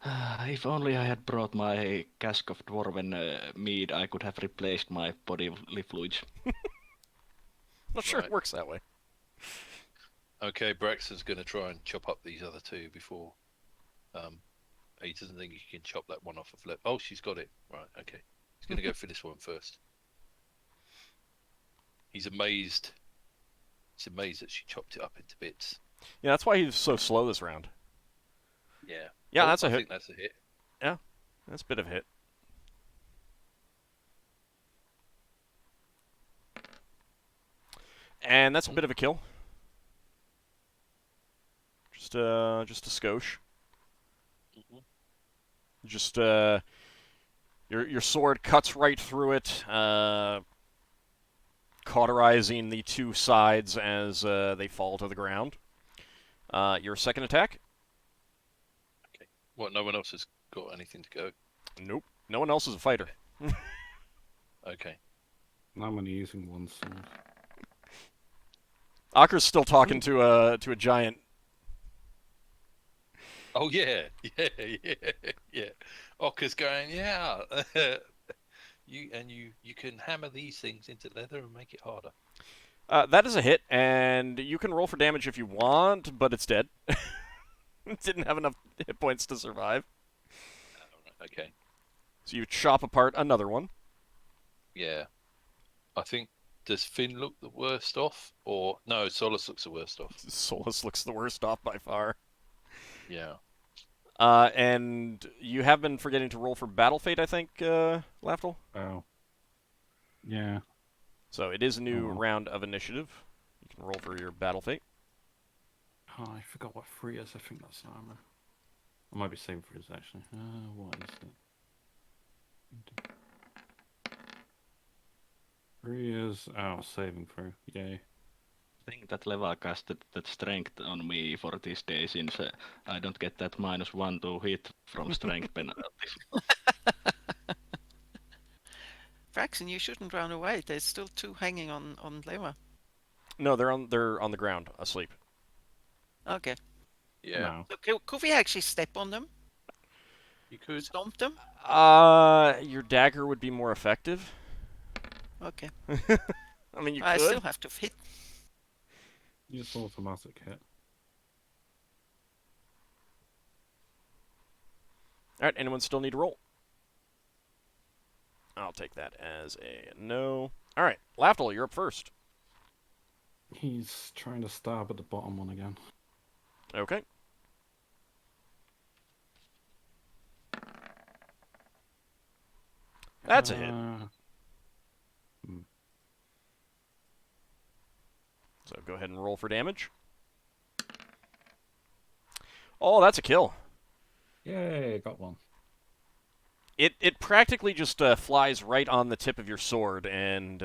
If only I had brought my cask of dwarven mead, I could have replaced my bodily fluids. Not sure it Right. works that way. Okay, Braxton's going to try and chop up these other two before. He doesn't think he can chop that one off of left. Oh, she's got it. Right, okay. He's going to go for this one first. He's amazed. He's amazed that she chopped it up into bits. Yeah, that's why he's so slow this round. Yeah. Yeah, Oh, that's a I hit. think that's a hit. That's a bit of a hit. And that's a bit of a kill. Just a skosh. Mhm. Just your sword cuts right through it, cauterizing the two sides as they fall to the ground. Your second attack? Well, no one else has got anything to go. Nope. No one else is a fighter. Okay. I'm only using one sword. Ockar's still talking to a giant. Oh yeah, yeah. Ockar's going, yeah. You can hammer these things into leather and make it harder. That is a hit, and you can roll for damage if you want, but it's dead. It didn't have enough hit points to survive. Okay. So you chop apart another one. Yeah. I think, does Finn look the worst off? Or, no, Solas looks the worst off. Solas looks the worst off by far. Yeah. And you have been forgetting to roll for Battle Fate, I think, Lafdul? Oh. Yeah. So it is a new Oh, well. round of initiative. You can roll for your Battle Fate. Oh, I forgot what 3 is. I think that's armor. I might be saving for his actually. What is it? 3 is saving throw. Yay. I think that level casted that strength on me for these days since I don't get that -1 to hit from strength penalties. Braxon, you shouldn't run away. There's still 2 hanging on Leva. No, they're on the ground, asleep. Okay. Yeah. No. So could we actually step on them? You could. Stomp them? Your dagger would be more effective. Okay. I mean, you I could. still have to hit. Use automatic hit. All right, anyone still need to roll? I'll take that as a no. All right, Lafdul, you're up first. He's trying to stab at the bottom one again. Okay. That's a hit. So go ahead and roll for damage. Oh, that's a kill. Yay, got one. It practically just flies right on the tip of your sword, and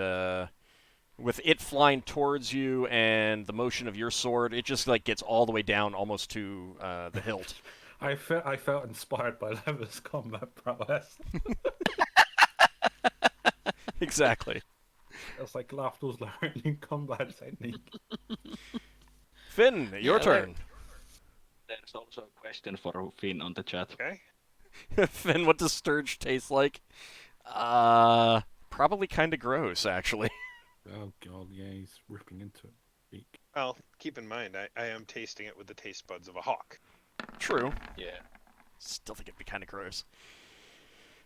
with it flying towards you and the motion of your sword, it just like gets all the way down almost to the hilt. I felt inspired by Leva's combat prowess. Exactly. It's like Lafdul's learning combat technique. Finn, your Yeah, turn. There's also a question for Finn on the chat. Okay. Finn, what does Sturge taste like? Probably kind of gross, actually. Oh god, yeah, he's ripping into it. Beak. Well, keep in mind, I am tasting it with the taste buds of a hawk. True. Yeah. Still think it'd be kind of gross.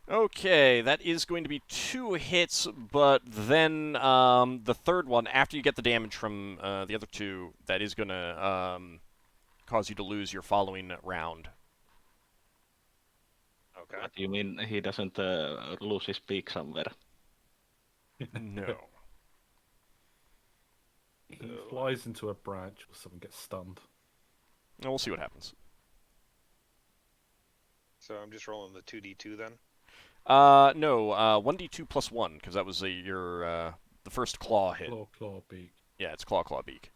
Okay, that is going to be 2 hits, but then the third one, after you get the damage from the other 2, that is going to cause you to lose your following round. Okay. What do you mean he doesn't lose his beak somewhere? No. He flies into a branch or something, gets stunned. We'll see what happens. So I'm just rolling the 2d2 then. No, 1d2 plus 1, because that was your the first claw hit. Claw, beak. Yeah, it's claw, beak.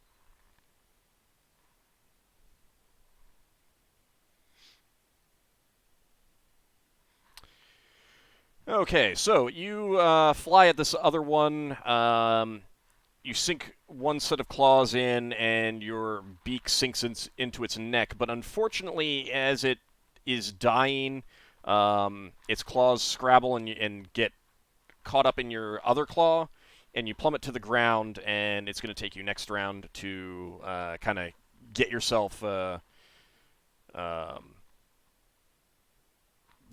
Okay, so you fly at this other one. You sink one set of claws in, and your beak sinks into its neck. But unfortunately, as it is dying, its claws scrabble and get caught up in your other claw, and you plummet to the ground. And it's going to take you next round to kind of get yourself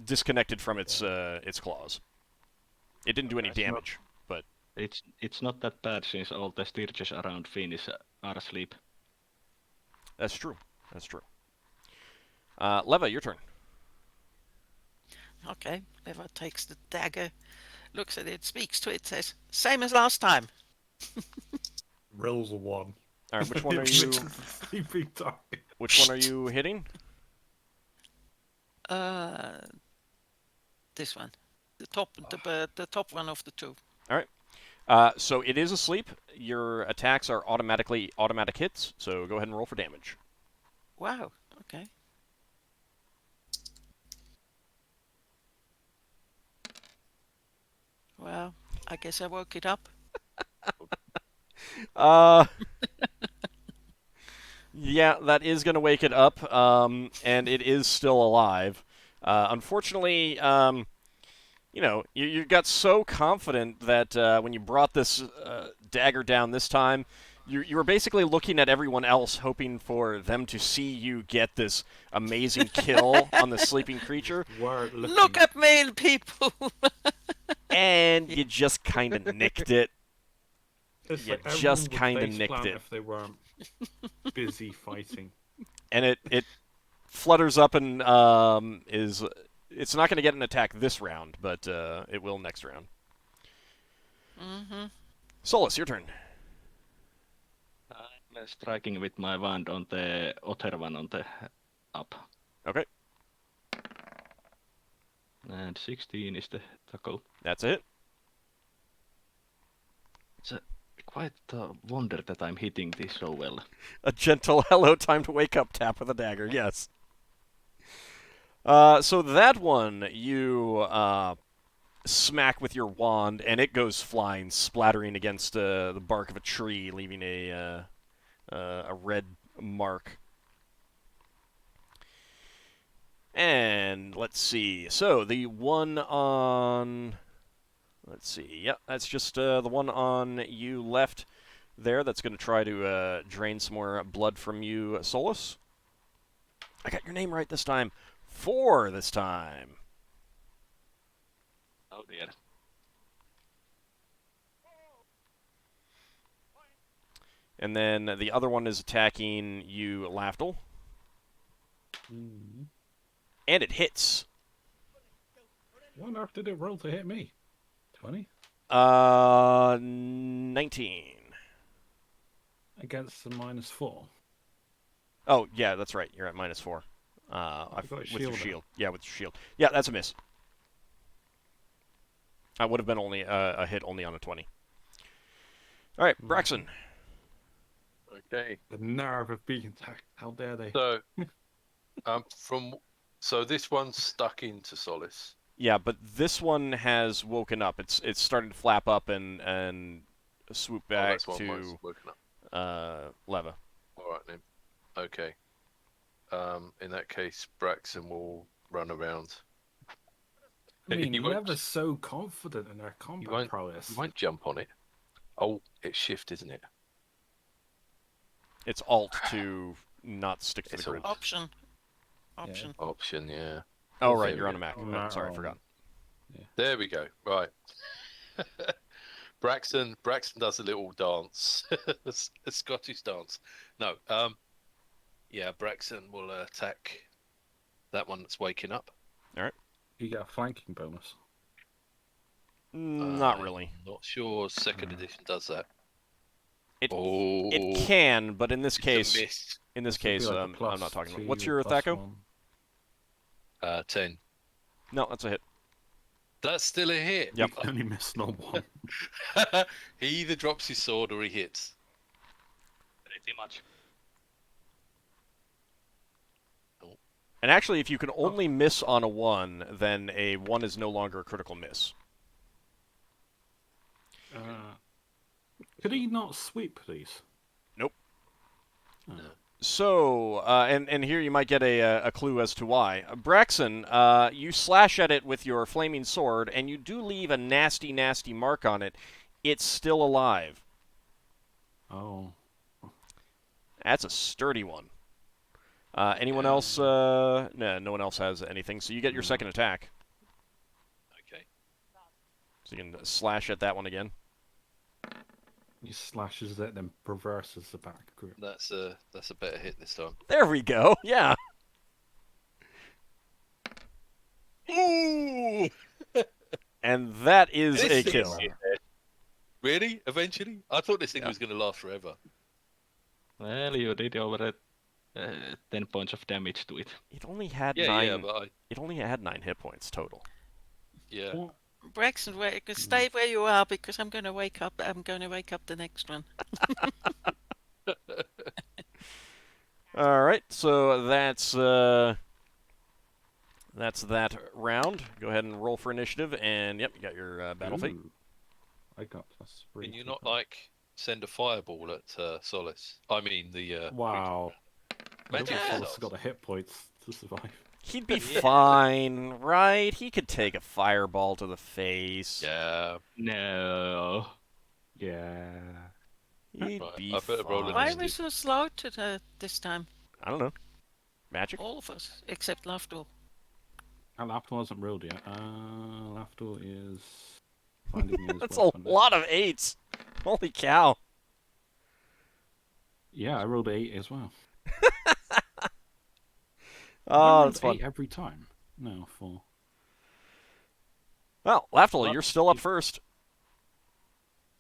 disconnected from its claws. It didn't do any That's not- damage, but It's not that bad since all the Stirges around Finnish are asleep. That's true. That's true. Leva, your turn. Okay, Leva takes the dagger, looks at it, speaks to it, says, "Same as last time." Rolls a 1. All right, which one are It you? misses the sleeping target. Which one are you hitting? This one, the top one of the two. All right. So it is asleep. Your attacks are automatic hits. So go ahead and roll for damage. Wow. Okay. Well, I guess I woke it up. Yeah, that is going to wake it up, and it is still alive. Unfortunately, you got so confident that when you brought this dagger down this time, you were basically looking at everyone else, hoping for them to see you get this amazing kill on the sleeping creature, Look at me, people! and you just kind of nicked it. It's You like everyone just would kinda face nicked plant it. if they weren't busy fighting. And it flutters up and it's not going to get an attack this round, but it will next round. Mm-hmm. Solas, your turn. I'm striking with my wand on the other one on the up. Okay, And 16 is the tackle. that's it. It's quite a wonder that I'm hitting this so well. A gentle hello, time to wake up tap with a dagger, yes. So that one you smack with your wand, and it goes flying, splattering against the bark of a tree, leaving a red mark. And let's see. So the one on... Let's see. Yep, that's just the one on you left there that's going to try to drain some more blood from you, Solas. I got your name right this time. 4 this time. Oh dear. And then the other one is attacking you, Lafdul. Mm. And it hits. What on earth did it roll to hit me? 20? 19. Against the -4. Oh, yeah, that's right. You're at -4. I got with your shield shield. Yeah, with your shield. Yeah, that's a miss. I would have been only a hit only on a 20. All right, Braxon. Okay. The nerve of being attacked. How dare they? So, so this one's stuck into Solas. Yeah, but this one has woken up. It's starting to flap up and swoop back that's one to mine's woken up. Leva. All right then. Okay. In that case, Braxon will run around. I mean, He won't- Leva's so confident in their combat prowess. You won't jump on it. Oh, it's shift, isn't it? It's Alt to not stick to It's the grid. Option. Option, yeah. Oh, right, There you're we on a Mac. go. Oh, sorry, I forgot. Yeah. There we go. Right. Braxon does a little dance, a Scottish dance. No, yeah, Braxon will attack that one that's waking up. You get a flanking bonus. Not really. Not sure second edition does that. It Oh, it can, but in this it's a case, miss. in this This would be case, like a I'm plus not talking about. 2 What's or your plus Thaco? 1. 10. No, that's a hit. That's still a hit. Yep. You can only miss no one. He either drops his sword or he hits. Pretty much. And actually, if you can only miss on a 1, then a 1 is no longer a critical miss. Could he not sweep, please? Nope. Oh. So, and here you might get a clue as to why. Braxon, you slash at it with your flaming sword, and you do leave a nasty, nasty mark on it. It's still alive. Oh. That's a sturdy one. Anyone else? No, no one else has anything. So you get your second attack. Okay. So you can slash at that one again. He slashes it, then reverses the back grip. That's a better hit this time. There we go. Yeah. Ooh! And that is This a thing kill. is- Really? Eventually? I thought this thing Yeah. was going to last forever. Well, you did over 10 points of damage to it. It only had Yeah, 9. yeah, but It only had 9 hit points total. yeah. What? Braxon, stay where you are because I'm going to wake up. I'm going to wake up the next one. All right, so that's that round. Go ahead and roll for initiative, and yep, you got your battle fate. Ooh. I got +3. Can you to not, that. like, send a fireball at Solas? I mean, the... Wow. Magic Solas missiles. got the hit points to survive. He'd be Yeah. fine, right? He could take a fireball to the face. Yeah. No. Yeah. He'd Right, be I better roll fine. Why are initiative. we so slow this time? I don't know. Magic? All of us, except Lafdul. Lafdul hasn't rolled yet. Lafdul is finding his That's weapon. a lot of 8s. Holy cow. Yeah, I rolled 8 as well. I Oh, rolled that's fun. 8 every time. No, 4. Well, Lafdul, Well, you're still up first.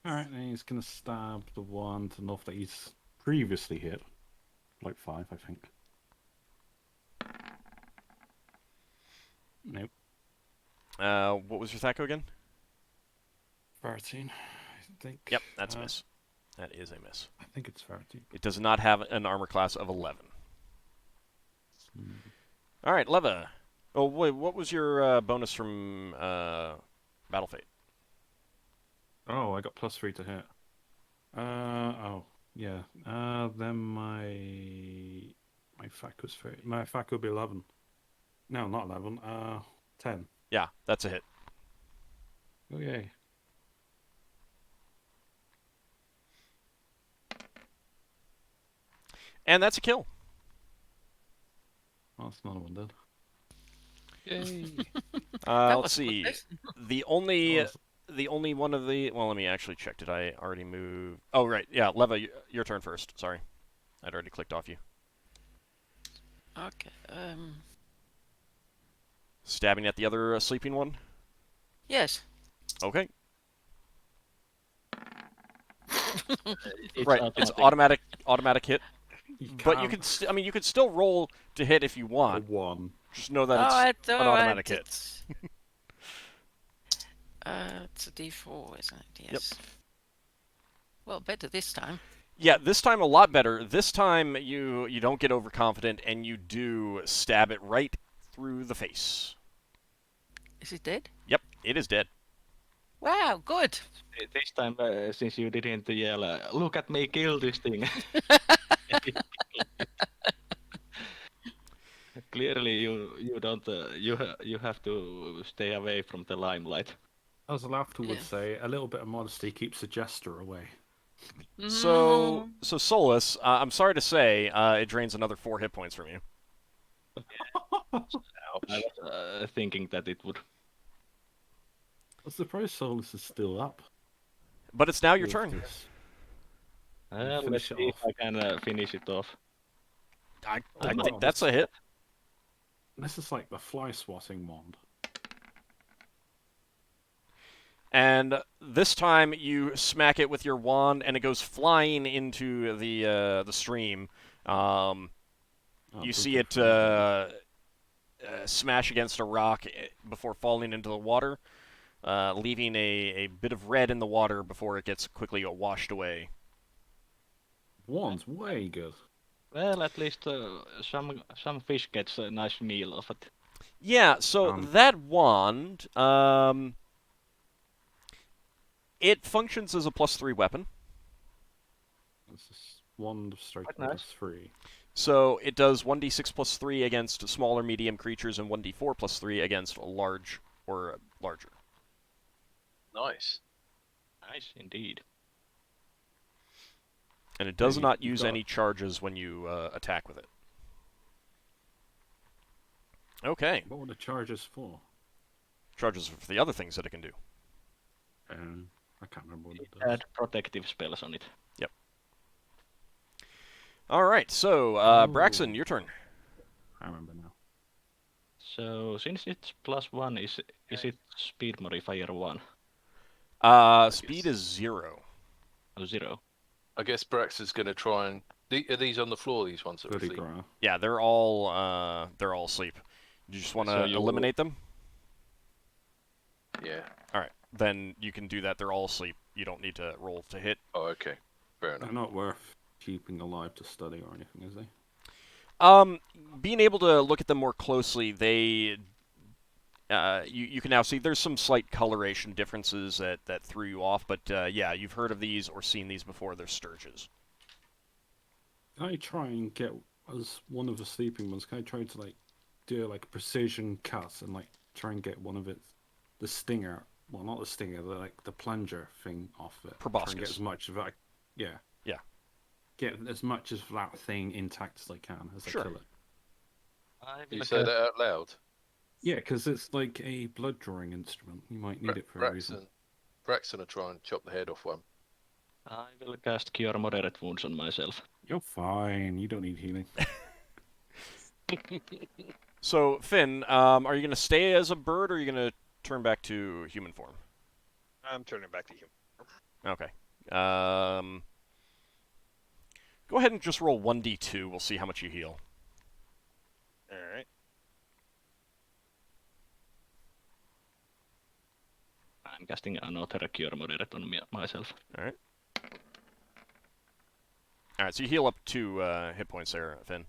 Alright, then he's gonna stab the one enough that he's previously hit. Like 5, I think. Nope. What was your THAC0 again? 13, I think. Yep, that's a Uh, miss. That is a miss. I think it's 13. It does not have an armor class of 11. Hmm. All right, Leva. Oh, wait, what was your bonus from Battle Fate? Oh, I got +3 to hit. Oh, yeah. Then my FAC was 30. My FAC would be 11. No, not 11. 10. Yeah, that's a hit. Oh, yay. And that's a kill. Oh, that's another one then. Yay. That Let's was a good see. lesson. The only Oh, the only one of the... Well, let me actually check. Did I already move... Oh, right. Yeah, Leva, your turn first. Sorry. I'd already clicked off you. Okay. Stabbing at the other sleeping one? Yes. Okay. It's Right, it's automatic hit. But you can't. could, you could still roll to hit if you A want. 1. Just know that it's an automatic hit. It's a D4, isn't it? Yes. Well, better this time. Yeah, this time a lot better. This time you don't get overconfident and you do stab it right through the face. Is it dead? Yep, it is dead. Wow, good. This time, since you didn't yell, look at me kill this thing. Clearly, you don't. You have to stay away from the limelight. As Lafdul would Yeah. say, a little bit of modesty keeps the jester away. So Solas, I'm sorry to say, it drains another 4 hit points from you. I was thinking that it would. I'm surprised Solas is still up. But it's now your with turn. this. Let's Finish see it if I can finish it off. I wow, think that's a hit. This is like the fly swatting wand. And this time you smack it with your wand, and it goes flying into the stream. Oh, You good see good it for smash against a rock before falling into the water, leaving a bit of red in the water before it gets quickly washed away. Wand's way good. Well, at least some fish gets a nice meal of it. Yeah, so that wand, it functions as a +3 weapon. This is wand of strike Quite nice. +3. So it does 1d6 +3 against small or medium creatures and 1d4 +3 against large or larger. Nice. Nice indeed. And it does Yeah, not you've use got- any charges when you attack with it. Okay. What were the charges for? Charges for the other things that it can do. I can't remember what it It does. had protective spells on it. All right, so Braxon, your turn. I remember now. So since it's +1, is it speed modifier 1 Speed is 0. or 0? I guess Braxon's going to try and. Are these on the floor? These ones that are Bloody asleep? grass. Yeah, they're all asleep. You just want to So you- eliminate them? Yeah. All right, then you can do that. They're all asleep. You don't need to roll to hit. Oh, okay. Fair enough. They're not worth keeping alive to study or anything, is they? Being able to look at them more closely, they you can now see there's some slight coloration differences that threw you off, but yeah, you've heard of these or seen these before. They're sturges. Can I try and get, as one of the sleeping ones, can I try to like do like a precision cut and like try and get one of its, the stinger, well not the stinger, the plunger thing off it. Try and get Proboscis. as much of that, yeah. Yeah. Get as much of that thing intact as I can as Sure. I kill it. Do you say that out loud? Yeah, because it's like a blood drawing instrument. You might need it for a reason. Braxon will try and chop the head off one. I will cast Cure Moderate Wounds on myself. You're fine. You don't need healing. So Finn, are you going to stay as a bird or are you going to turn back to human form? I'm turning back to human. Okay. Go ahead and just roll 1d2. We'll see how much you heal. All right. I'm casting another Cure Moderate on myself. All right, so you heal up 2 hit points there, Finn.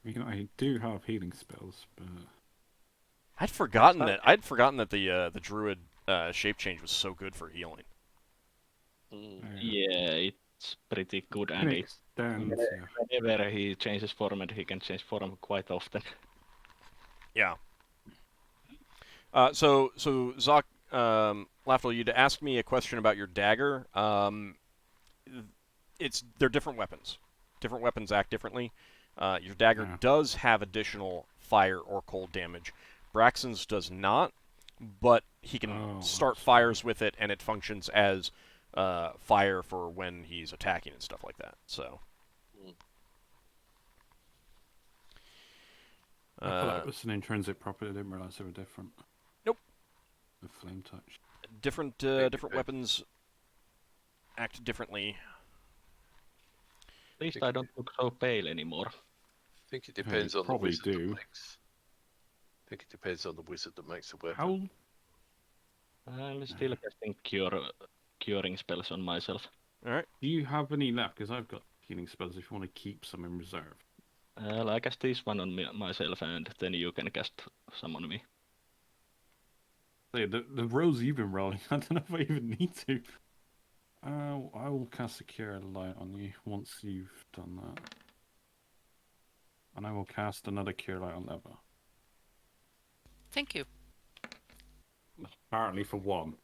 I do have healing spells, but I'd forgotten that the druid shape change was so good for healing. Yeah, it's pretty good, and it extends. Yeah. whenever he changes form, and he can change form quite often. Yeah. So Zoc, Lafdul, you'd asked me a question about your dagger. They're different weapons. Different weapons act differently. Your dagger does have additional fire or cold damage. Braxon's does not, but he can start fires with it, and it functions as fire for when he's attacking and stuff like that. So. I thought that was an intrinsic property. I didn't realize they were different. Nope. The flame touch. Different weapons act differently. At least I don't look so pale anymore. I think it depends on the probably wizard do. that makes. I think it depends on the wizard that makes the weapon. I'm still casting curing spells on myself. All right. Do you have any left? Because I've got healing spells if you want to keep some in reserve. I cast this one on myself, and then you can cast some on me. So the rolls you've been rolling, I don't know if I even need to. I will cast a Cure Light on you once you've done that. And I will cast another Cure Light on Ebha. Thank you. Apparently for 1.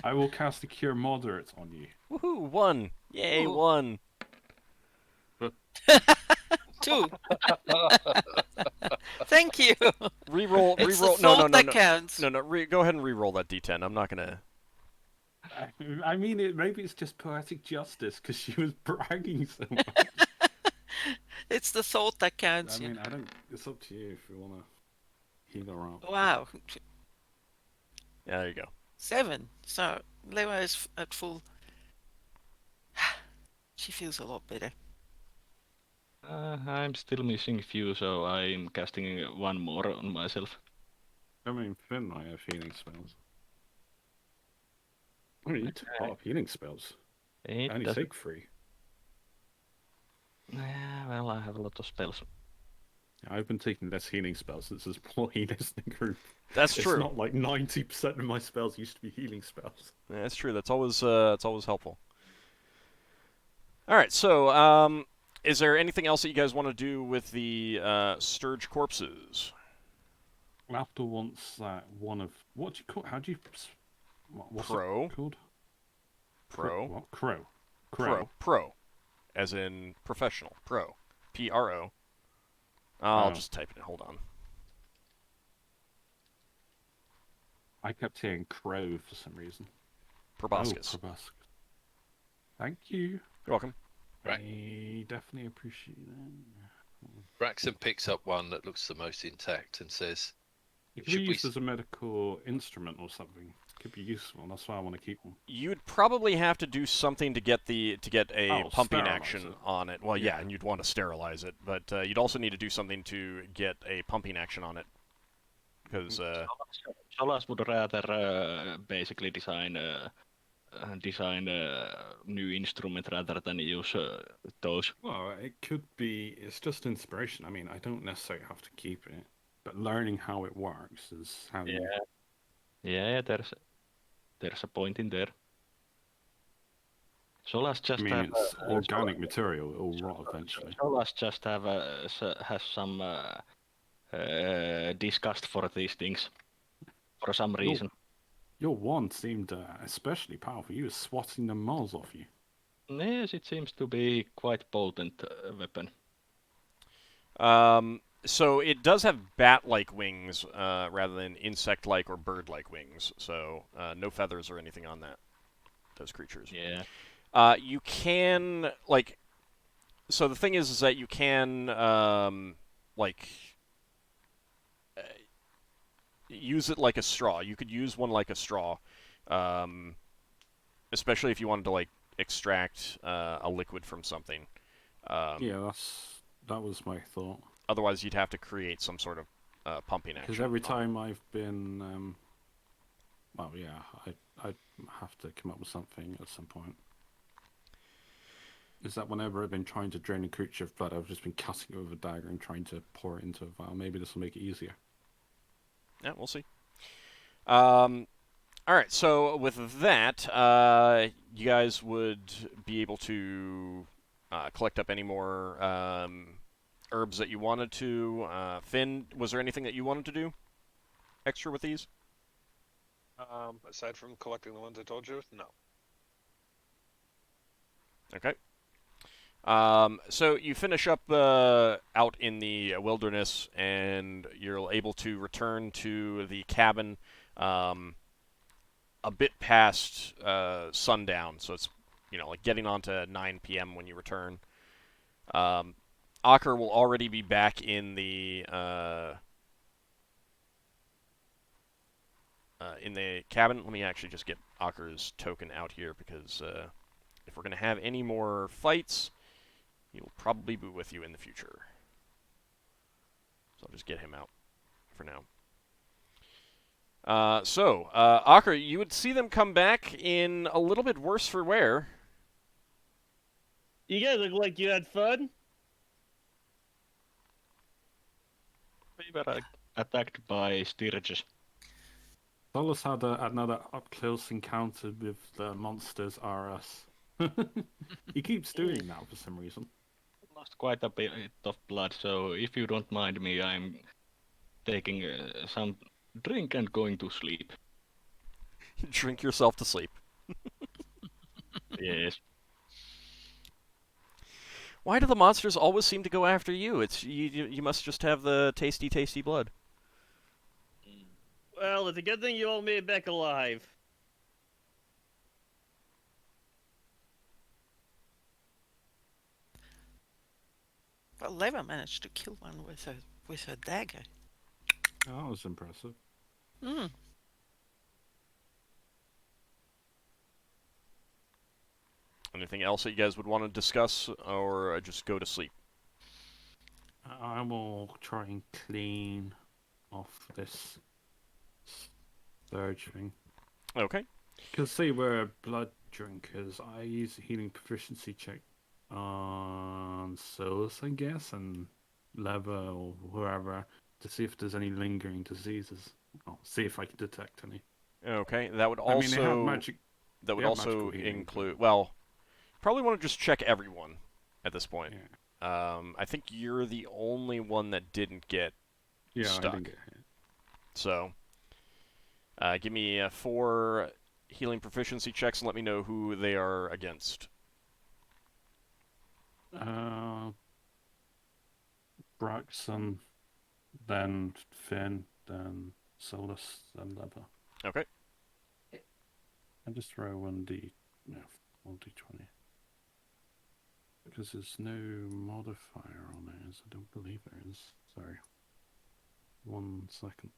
I will cast a Cure Moderate on you. Woohoo! 1. Yay! Ooh. 1. 2. Thank you. Reroll. It's Reroll. the No. thought that counts. No. Go ahead and reroll that d10. I'm not gonna. I mean, maybe it's just poetic justice because she was bragging so much. It's the thought that counts. I mean, I don't. It's up to you if you want to heal her up. Wow. Yeah, there you go. 7. So Lewa is at full. She feels a lot better. I'm still missing a few, so I'm casting one more on myself. I mean, Finn might have healing spells. I mean, you took a lot of healing spells. It And you doesn't- take 3. Well, I have a lot of spells. I've been taking less healing spells since there's more healers in the group. That's It's true. not like 90% of my spells used to be healing spells. Yeah, that's true. That's always helpful. All right. So, is there anything else that you guys want to do with the Sturge corpses? Lafdul wants that one of what do you call? How do you? What's Pro. it called? Pro. What? Crow. Pro. As in professional. Pro. Pro. I'll just type it in. Hold on. I kept hearing crow for some reason. Proboscis. Oh, proboscis. Thank you. You're welcome. Right. I definitely appreciate that. Braxon picks up one that looks the most intact and says, It could be Should we used as a medical instrument or something. Could be useful. That's why I want to keep one. You'd probably have to do something to get a Oh, pumping sterilize action it. on it. Well, yeah, Yeah. and you'd want to sterilize it, but you'd also need to do something to get a pumping action on it, because Solas would rather basically design new instrument rather than use those. Well, it could be. It's just inspiration. I mean, I don't necessarily have to keep it, but learning how it works is how you. Yeah, there's a point in there. Solas I just mean, have it's organic material. It will rot eventually. Solas just have has some disgust for these things for some reason. Your wand seemed especially powerful. You were swatting the moles off you. Yes, it seems to be quite potent weapon. so it does have bat-like wings rather than insect-like or bird-like wings. So no feathers or anything on those creatures. Yeah. You can so the thing is that you can use it like a straw. You could use one like a straw, especially if you wanted to extract a liquid from something. Yeah, that was my thought. Otherwise, you'd have to create some sort of pumping action. Because every time I've been, well, yeah, I have to come up with something at some point. Is that whenever I've been trying to drain a creature of blood, I've just been cutting it with a dagger and trying to pour it into a vial. Maybe this will make it easier. Yeah, we'll see. All right, so with that, you guys would be able to collect up any more herbs that you wanted to. Finn, was there anything that you wanted to do extra with these? Aside from collecting the ones I told you, no. Okay. So you finish up out in the wilderness, and you're able to return to the cabin a bit past sundown. So it's like getting on to 9 p.m. when you return. Ockar will already be back in the cabin. Let me actually just get Ockar's token out here, because if we're going to have any more fights, he will probably be with you in the future. So I'll just get him out for now. Ockar, you would see them come back in a little bit worse for wear. You guys look like you had fun. We were attacked by Stirges. Solas had another up-close encounter with the monsters RS. He keeps doing that for some reason. Lost quite a bit of blood, so if you don't mind me, I'm taking some drink and going to sleep. Drink yourself to sleep. Yes. Why do the monsters always seem to go after you? It's you must just have the tasty, tasty blood. Well, it's a good thing you all made it back alive. Well, Leva managed to kill one with a dagger. That was impressive. Hmm. Anything else that you guys would want to discuss, or just go to sleep? I will try and clean off this surge thing. Okay. Because see, we're blood drinkers. I use a healing proficiency check on Solas, I guess, and Leva or whoever to see if there's any lingering diseases. I'll see if I can detect any. Okay. That would I mean, they have also magic. that would they have also magical healing, include. but- Well, probably want to just check everyone at this point. Yeah, I think you're the only one that didn't get yeah, I stuck. didn't get hit. So, give me 4 healing proficiency checks and let me know who they are against. Braxon, then Finn, then Solas, then Leva. Okay. I just throw 1d, no, 1d20. Because there's no modifier on it, as I don't believe there is. Sorry. 1 second.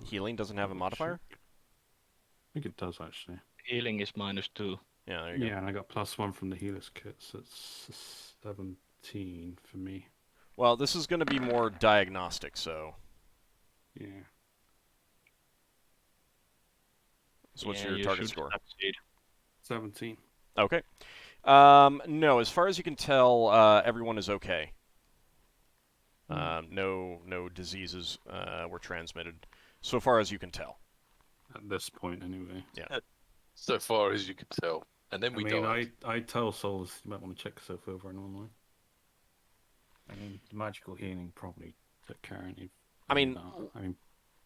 Healing doesn't have a Double modifier? check. I think it does, actually. Healing is -2. Yeah, there you Yeah, go. and I got +1 from the healer's kit, so it's 17 for me. Well, this is going to be more diagnostic, so... Yeah. So what's Yeah, your you target should score? succeed. 17. Okay. No, as far as you can tell, everyone is okay. No diseases were transmitted, so far as you can tell. At this point, anyway. Yeah. So far as you can tell. And then I we mean, died. I tell Solas you might want to check yourself over and online. I mean, magical healing probably took care of you. I mean, that. I mean,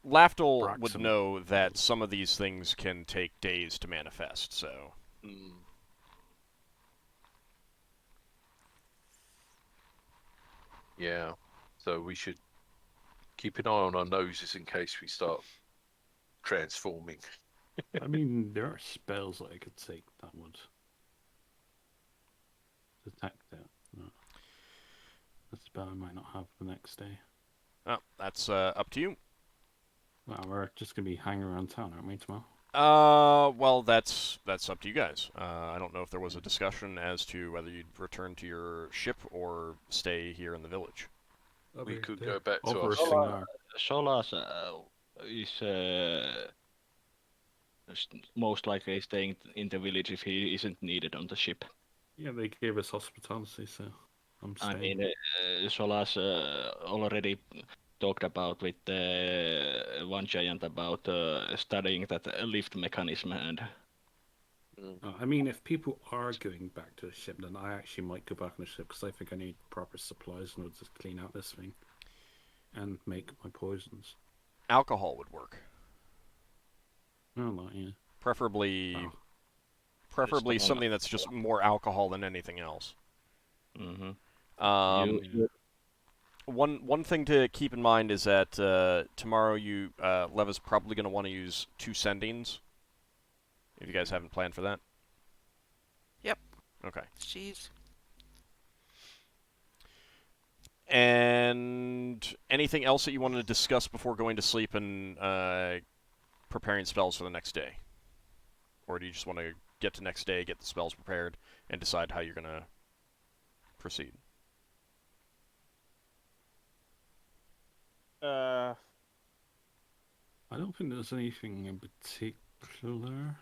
Lafdul would Braxon. know that some of these things can take days to manifest, so... Mm. Yeah. So we should keep an eye on our noses in case we start transforming. I mean, there are spells that I could take that would detect it. A spell I might not have the next day. Oh, that's up to you. Well, we're just gonna be hanging around town, aren't we, tomorrow? Well, that's up to you guys. I don't know if there was a discussion as to whether you'd return to your ship or stay here in the village. We could go back to over our Finnel'ar. Solas is most likely staying in the village if he isn't needed on the ship. Yeah, they gave us hospitality, so I'm I staying. mean, Solas already talked about with one giant about studying that lift mechanism, and I mean, if people are going back to the ship, then I actually might go back on the ship because I think I need proper supplies in order to clean out this thing and make my poisons. Alcohol would work. Oh, that, yeah. Preferably, Oh. preferably It's something that's just more alcohol than anything else. mhm. Um, one thing to keep in mind is that tomorrow Leva's probably going to want to use 2 sendings. If you guys haven't planned for that. Yep. Okay. Jeez. And anything else that you want to discuss before going to sleep and preparing spells for the next day? Or do you just want to get to next day, get the spells prepared, and decide how you're going to proceed? Uh, I don't think there's anything in particular.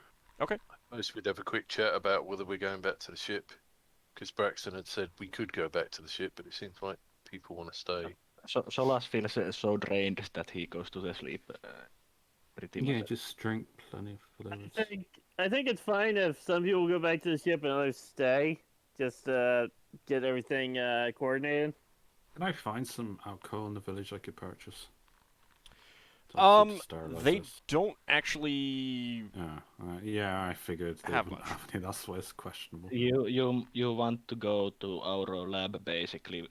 Most we'd have a quick chat about whether we're going back to the ship. Because Braxon had said we could go back to the ship, but it seems like people want to stay. Solas feels so drained that he goes to the sleep. Pretty Yeah, much. just drink plenty of fluids. I think it's fine if some people go back to the ship and others stay. Just get everything coordinated. Can I find some alcohol in the village I could purchase? To sterilize They this? don't actually... Yeah, I figured they Have wouldn't much. have any. That's why it's questionable. You want to go to our lab basically?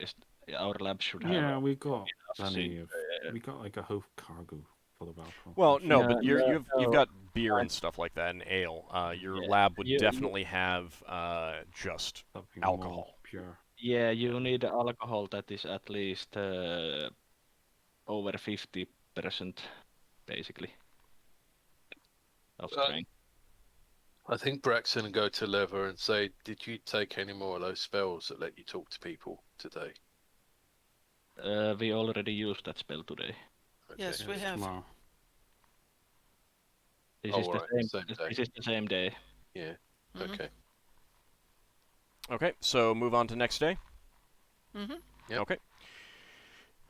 Our lab should have. Yeah, we got enough plenty zinc, of. We got like a whole cargo full of alcohol. Well, no, Yeah, but you've no, got beer and stuff like that, and ale. Your lab would you- definitely have just Something more alcohol. pure. Yeah, you need alcohol that is at least over 50%, basically, of strength. I think Braxon and go to Lever and say, did you take any more of those spells that let you talk to people today? We already used that spell today. Okay. Yes, we have. Tomorrow. This Oh, is the right, same. same day. This is the same day. Yeah. Mhm. Okay. Okay, so move on to next day. Mm-hmm. Yep. Okay.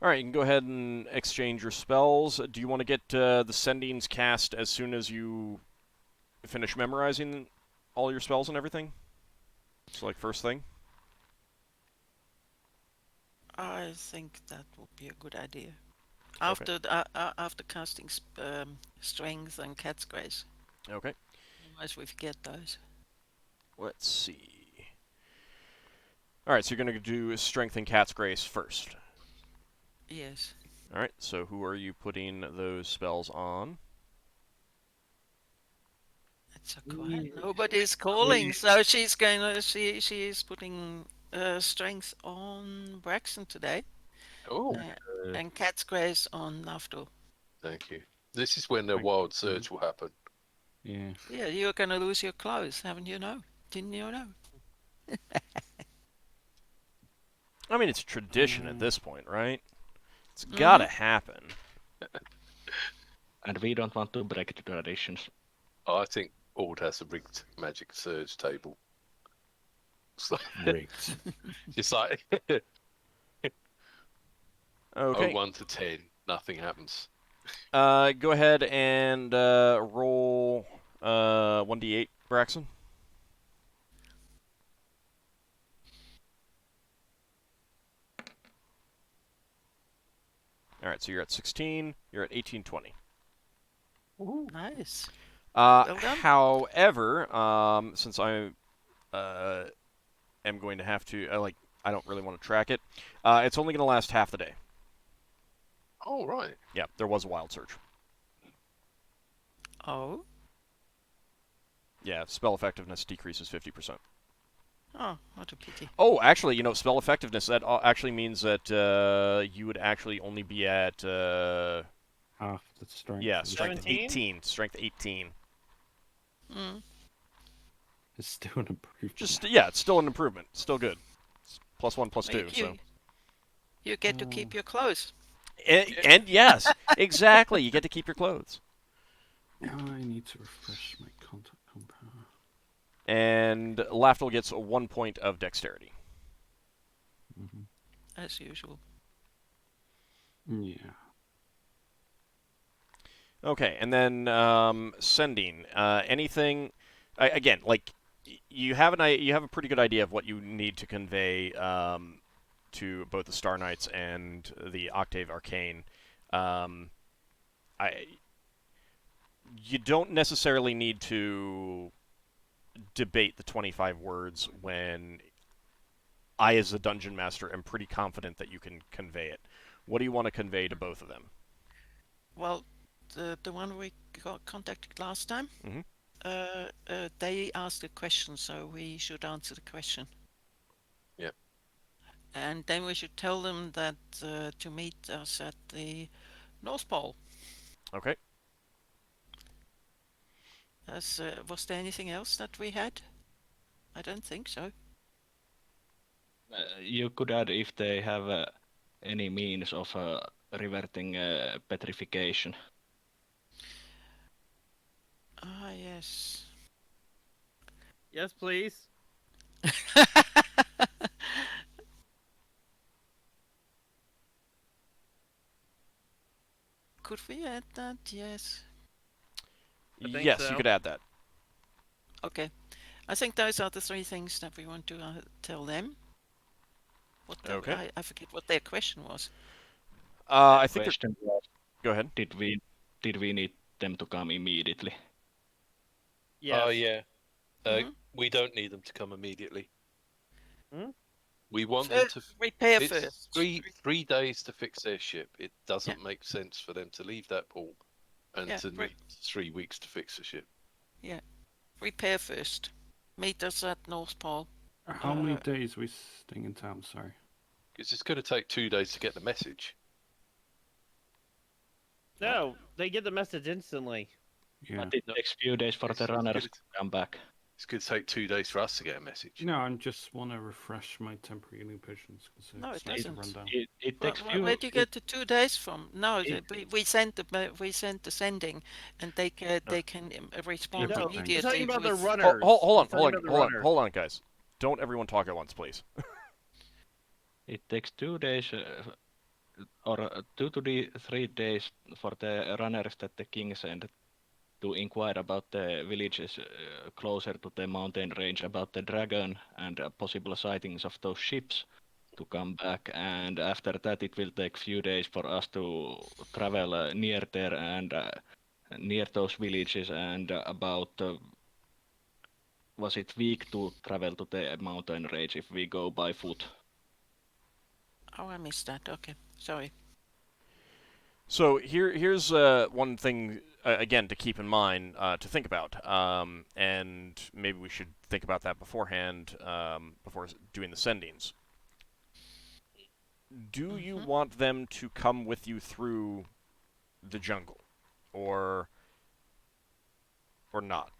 All right, you can go ahead and exchange your spells. Do you want to get the sendings cast as soon as you finish memorizing all your spells and everything? So, like, first thing? I think that would be a good idea. After casting strength and cat's grace. Okay. Otherwise we forget those. Let's see. All right, so you're going to do Strength and Cat's Grace first. Yes. All right, so who are you putting those spells on? It's so quiet. Nobody's calling, so she's going to. She is putting strength on Braxon today, Oh, and Cat's Grace on Lafdul. thank you. This is when the Thank wild you. surge will happen. Yeah. Yeah, you're going to lose your clothes, haven't you? Know? Didn't you know? I mean, it's tradition at Mm. this point, right? It's gotta Mm-hmm. happen. And we don't want to break the traditions. I think Ord has a rigged magic surge table. It's like, Rigged. it's like Okay. 1 to 10, nothing happens. Go ahead and roll 1d8, Braxon. All right, so you're at 16. You're at 18, 20. Nice. Well done. However, since I am going to have to, I don't really want to track it. It's only going to last half the day. Oh, right. Yeah, there was a wild surge. Oh. Yeah, spell effectiveness decreases 50%. Oh, what a pity. Oh, actually, spell effectiveness, that actually means that you would actually only be at, Half the strength. yeah, of the strength 17? 18. Strength 18. Mm. It's still an improvement. Yeah, it's still an improvement. Still good. It's +1, +2, You, so. you get to keep your clothes. And yes, exactly, you get to keep your clothes. I need to refresh my contact compound. And Lafdul gets 1 point of dexterity. Mm-hmm. As usual. Yeah. Okay, and then sending. Anything? Again, you have a pretty good idea of what you need to convey to both the Star Knights and the Octave Arcane. You don't necessarily need to debate the 25 words when I, as a dungeon master, am pretty confident that you can convey it. What do you want to convey to both of them? Well, the one we got contacted last time, Mhm. they asked a question, so we should answer the question. Yep. And then we should tell them that to meet us at the North Pole. Okay. Was there anything else that we had? I don't think so. You could add if they have any means of reverting petrification. Ah, yes. Yes, please. Could we add that? Yes. I think Yes, so. you could add that. Okay. I think those are the three things that we want to tell them. Okay. I forget what their question was. I think. Question was, Go ahead. did we need them to come immediately? Yes. Oh, yeah. Mhm. We don't need them to come immediately. Hmm? We want them to. Repair It's first. 3 days to fix their ship. It doesn't make sense for them to leave that port and Yeah, to right. need 3 weeks to fix the ship. Repair first. Meet us at North Pole. How many days are we staying in town? Sorry. Because it's going to take 2 days to get the message. No, they get the message instantly. Yeah. But it takes few days for the It's runners good. to come back. It's going to take 2 days for us to get a message. No, I just want to refresh my temporary healing potions because No, it starting to doesn't. run down. It takes few. Where do you get the 2 days from? No, it- we sent the sending, and they can respond No, immediately. We're talking about the with- runners. Hold on, We're talking about the runners. hold on, guys. Don't everyone talk at once, please. It takes 2 days or 2 to 3 days for the runners that the king sent to inquire about the villages closer to the mountain range, about the dragon and possible sightings of those ships to come back. And after that, it will take few days for us to travel near there and near those villages, and about was it week to travel to the mountain range if we go by foot. Oh, I missed that. Okay, sorry. So here's one thing again, to keep in mind, to think about, and maybe we should think about that beforehand, before doing the sendings. Do you want them to come with you through the jungle, or not?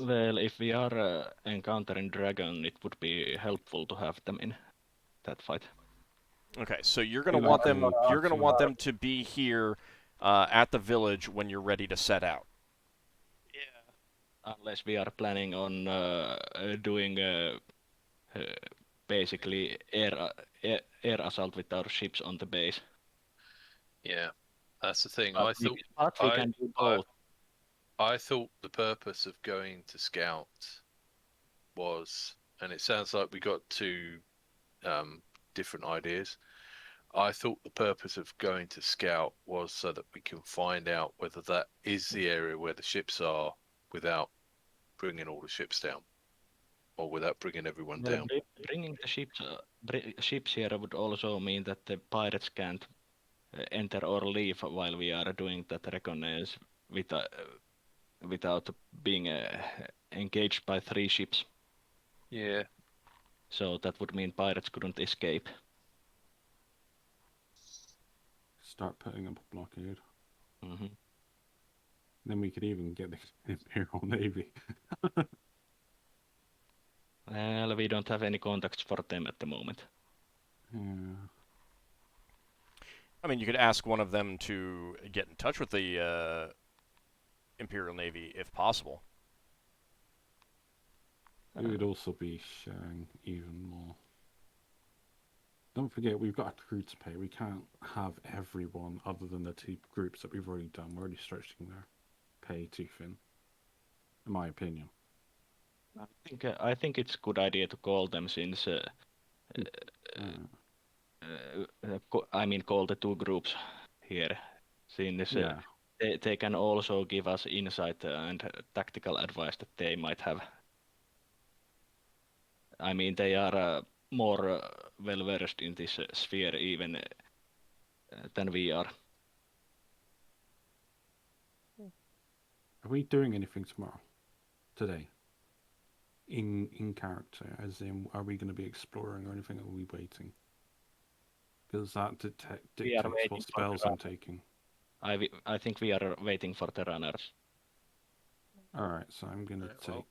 Well, if we are encountering dragon, it would be helpful to have them in that fight. Okay, so you're gonna Be want like them. a You're gonna want platoon. them to be here at the village when you're ready to set out. Unless we are planning on doing basically air assault with our ships on the base. Yeah, that's the thing. But we can do both. I thought the purpose of going to scout was, and it sounds like we got two different ideas. I thought the purpose of going to scout was so that we can find out whether that is the area where the ships are without bringing all the ships down, or without bringing everyone Well, down. bringing the ships here would also mean that the pirates can't enter or leave while we are doing that reconnaissance without being engaged by 3 ships. Yeah. So that would mean pirates couldn't escape. Start putting up a blockade. Mm-hmm. Then we could even get the Imperial Navy. Well, we don't have any contacts for them at the moment. Yeah. I mean, you could ask one of them to get in touch with the Imperial Navy if possible. It would also be sharing even more. Don't forget, we've got a crew to pay. We can't have everyone other than the 2 groups that we've already done. We're already stretching their pay too thin, in my opinion. I think it's a good idea to call them since call the 2 groups here, since Yeah. they can also give us insight and tactical advice that they might have. I mean, they are more well versed in this sphere even than we are. Are we doing anything tomorrow? Today? In character, as in, are we going to be exploring or anything, or are we waiting? Because that dictates waiting what for spells the I'm taking. I think we are waiting for the runners. Alright, so I'm going to take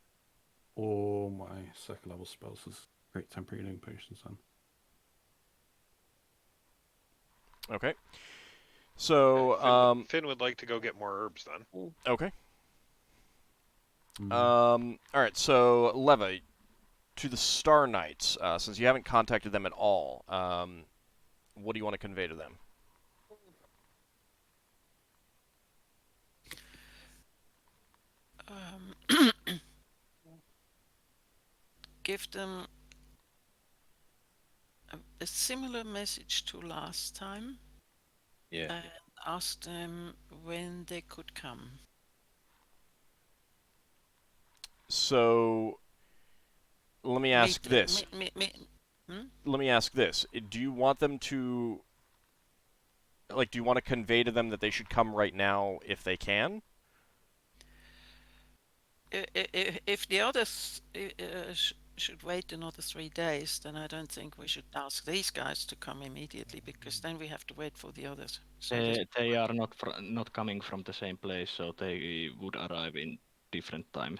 all my 2nd level spells as Great Temporary Healing Potions then. Okay. So, Finn would like to go get more herbs then. okay. Mm. All right. So, Leva, to the Star Knights, since you haven't contacted them at all, what do you want to convey to them? Give them a similar message to last time. Yeah. And ask them when they could come. So, let me ask this. Hmm? Let me ask this. Do you want them to, like, do you want to convey to them that they should come right now if they can? If the others should wait another 3 days, then I don't think we should ask these guys to come immediately, because then we have to wait for the others. So They are not coming from the same place, so they would arrive in different times.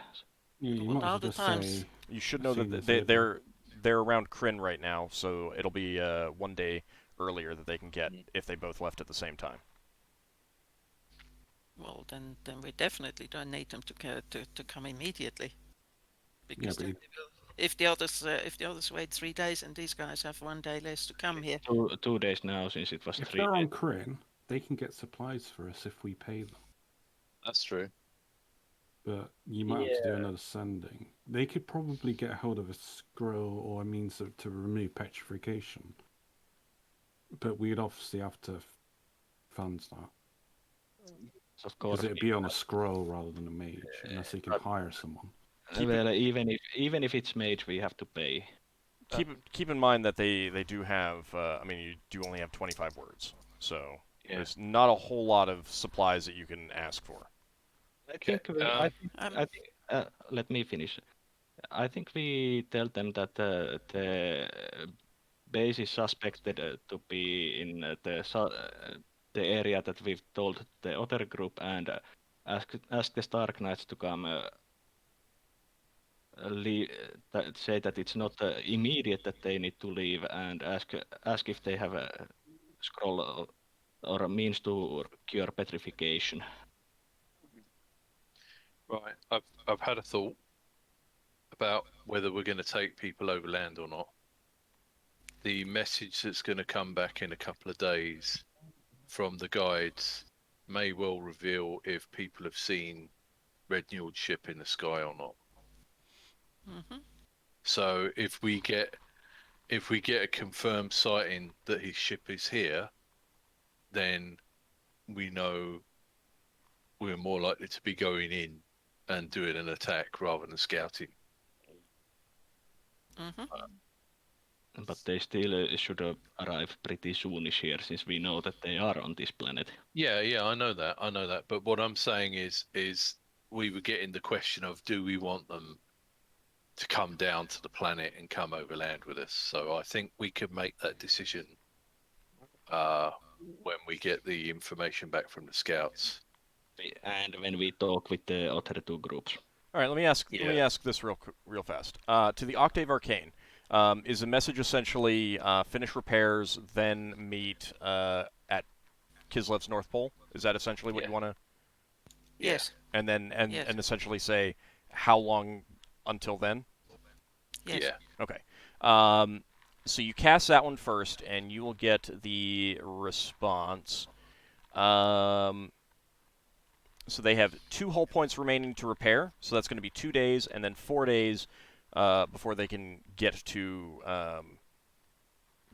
Yeah, you What might as are well the just times? say... You should know soon that as later. they're around Kryn right now, so it'll be 1 day earlier that they can get if they both left at the same time. Well, then we definitely don't need them to come immediately. Because Yeah, then if the others wait 3 days and these guys have 1 day less to come here. 2 days now, since it was if 3 they're days. on Kryn, they can get supplies for us if we pay them. That's true. But you might have to do another sending. They could probably get hold of a scroll or a means to remove petrification. But we'd obviously have to fund that. Of course, Because it'd be on a scroll rather than a mage, unless you can hire someone. well, even if it's mage, we have to pay. Keep in mind that they do have. I mean, you do only have 25 words, so. Yeah. There's not a whole lot of supplies that you can ask for. I think Um, let me finish. I think we tell them that the base is suspected to be in the area that we've told the other group, and ask the Stark Knights to come. Say that it's not immediate that they need to leave, and ask if they have a scroll or a means to cure petrification. Right. I've had a thought about whether we're going to take people overland or not. The message that's going to come back in a couple of days from the guides may well reveal if people have seen Red Njord's ship in the sky or not. mhm. So if we get a confirmed sighting that his ship is here, then we know we're more likely to be going in and doing an attack rather than scouting. But they still should arrive pretty soonish here, since we know that they are on this planet. Yeah, I know that. But what I'm saying is we were getting the question of, do we want them to come down to the planet and come overland with us? So I think we could make that decision when we get the information back from the scouts. And when we talk with the other two groups. All right, let me ask Yeah. this real fast. To the Octave Arcane, is the message essentially finish repairs, then meet at Kislev's North Pole? Is that essentially what Yeah. you want to? Yes. And then Yes. and essentially say how long until then? Yes. Yeah. Okay. So you cast that one first, and you will get the response. So they have 2 hull points remaining to repair, so that's going to be 2 days, and then 4 days before they can get to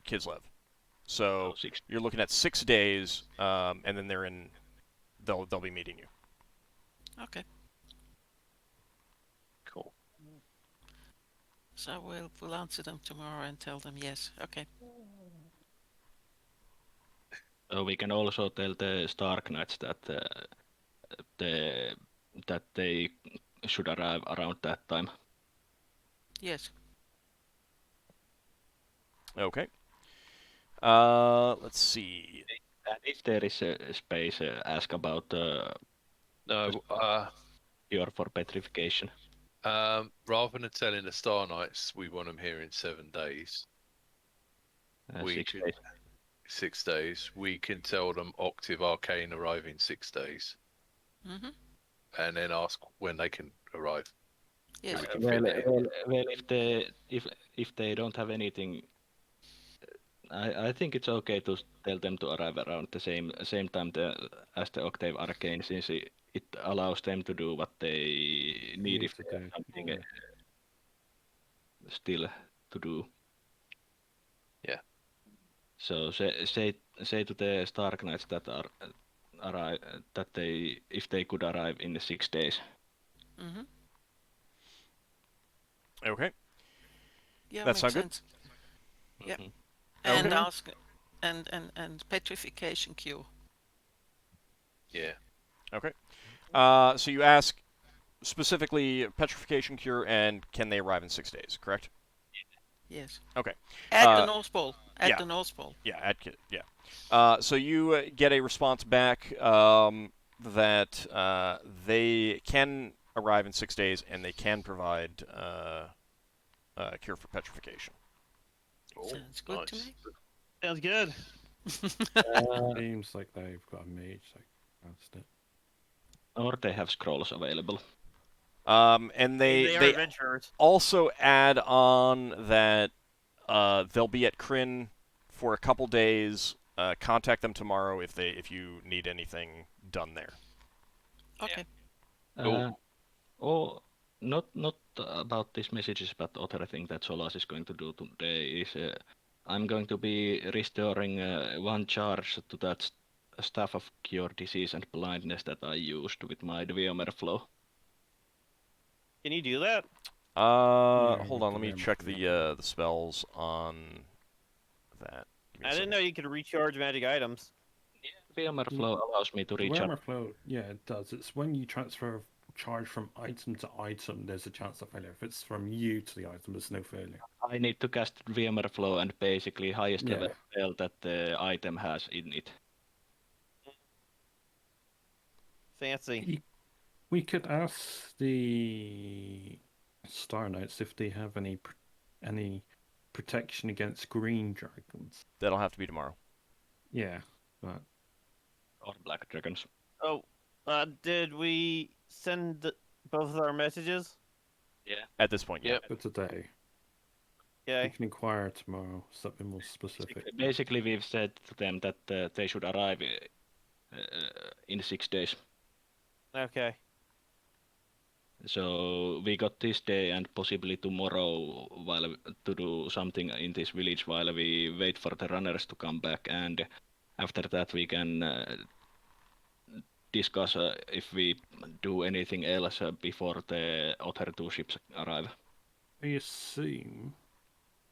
Kislev. So you're looking at 6 days, and then they'll be meeting you. Okay. Cool. So we'll answer them tomorrow and tell them yes. Okay. We can also tell the Stark Knights that they should arrive around that time. Yes. Okay. Let's see. And if there is a space, ask about No, cure for petrification. rather than telling the Star Knights we want them here in 7 days, 6 could- days. 6 days, we can tell them Octave Arcane arrive in 6 days, and then ask when they can arrive. Yes. We can Well, fit that in. if they don't have anything, I think it's okay to tell them to arrive around the same time as the Octave Arcane, since it allows them to do what they need if they have something still to do. Yeah. So say to the Stark Knights that arrive that if they could arrive in 6 days. Okay. Yeah, That makes sound good? sense. Yep. Mhm. And Okay. ask and petrification cure. Yeah. Okay. So you ask specifically petrification cure and can they arrive in 6 days, correct? Yes. Okay. At the North Pole. At yeah. the North Pole. Yeah, so you get a response back that they can arrive in 6 days and they can provide cure for petrification. Oh, Sounds good to nice. me. Sounds good. Seems like they've got a mage that cast it. Or they have scrolls available. And They are they adventurers. also add on that they'll be at Kryn for a couple days. Contact them tomorrow if you need anything done there. Okay. Not about these messages, but other thing that Solas is going to do today is I'm going to be restoring 1 charge to that staff of cure disease and blindness that I used with my Dweomer flow. Can you do that? Hold on, let with me the check Dweomer. the spells on that. Give me a I didn't second. know you could recharge magic items. Spelljammer flow allows me to The recharge. Warhammer Flow, yeah, it does. It's when you transfer charge from item to item, there's a chance of failure. If it's from you to the item, there's no failure. I need to cast VMware flow and basically highest Yeah. level spell that the item has in it. Fancy. We could ask the Star Knights if they have any protection against green dragons. That'll have to be tomorrow. Yeah, but Or black dragons. Oh, did we send both of our messages? Yeah. At this point, yeah. Yep. for today. We Okay. can inquire tomorrow, something more specific. Basically, we've said to them that they should arrive in 6 days. Okay. So we got this day and possibly tomorrow to do something in this village while we wait for the runners to come back, and after that we can discuss if we do anything else before the other 2 ships arrive. I assume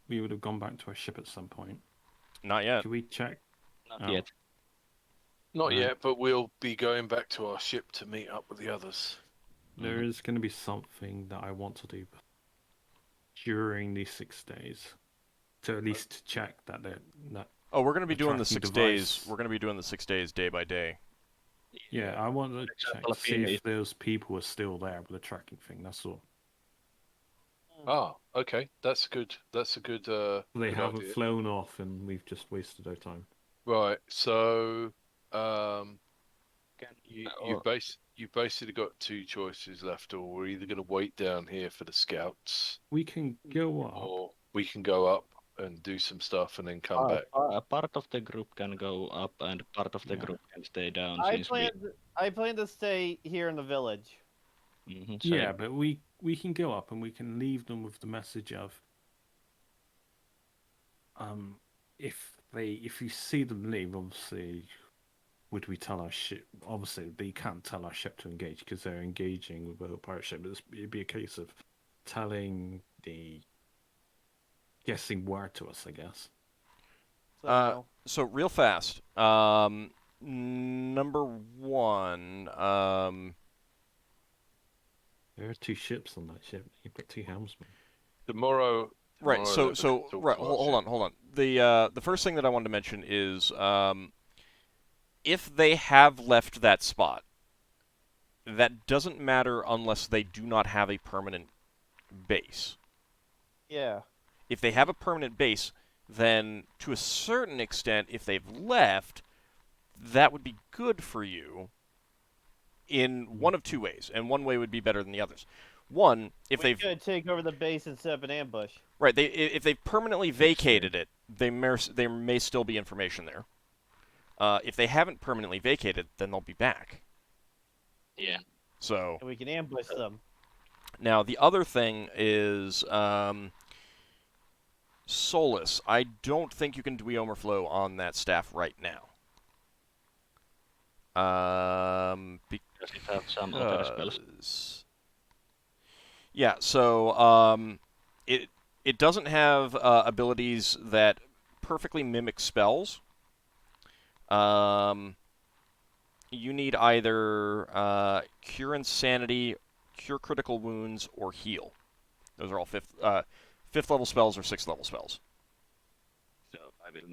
we would have gone back to our ship at some point. Not yet. Can we check? Not Oh. yet. Not Right. yet, but we'll be going back to our ship to meet up with the others. There is going to be something that I want to do during these 6 days, to at least check that they're not. Oh, we're going to be The doing the tracking 6 days. device. We're going to be doing the 6 days day by day. Yeah, I want to check example, to see Finn if those people are still there with the tracking thing. That's all. Ah, okay, that's good. That's a good. They good haven't idea. flown off, and we've just wasted our time. Right. So, Can- you've basically got 2 choices left. Or we're either going to wait down here for the scouts, We can go up. or we can go up and do some stuff and then come back. Part of the group can go up and part of the Yeah. group can stay down. I since plan to stay here in the village. Yeah, but we can go up and we can leave them with the message of if you see them leave, obviously, would we tell our ship? Obviously, they can't tell our ship to engage because they're engaging with a pirate ship. It'd be a case of telling guessing word to us, I guess. So, So real fast. Number 1. There are 2 ships on that ship. You've got 2 helmsmen. Tomorrow. Right. tomorrow So they're gonna talk right. to our Hold ship. on. The first thing that I wanted to mention is if they have left that spot, that doesn't matter unless they do not have a permanent base. yeah. If they have a permanent base, then to a certain extent, if they've left, that would be good for you in one of 2 ways, and one way would be better than the others. One, if We they've could take over the base and set up an ambush. right, if they've permanently vacated it, there may still be information there. If they haven't permanently vacated, then they'll be back. Yeah. So And we can ambush them. now the other thing is Solas. I don't think you can do Overflow on that staff right now. Does it have some other spells? Yeah, so it doesn't have abilities that perfectly mimic spells. You need either Cure Insanity, Cure Critical Wounds, or Heal. Those are all fifth level spells or 6th level spells. So I will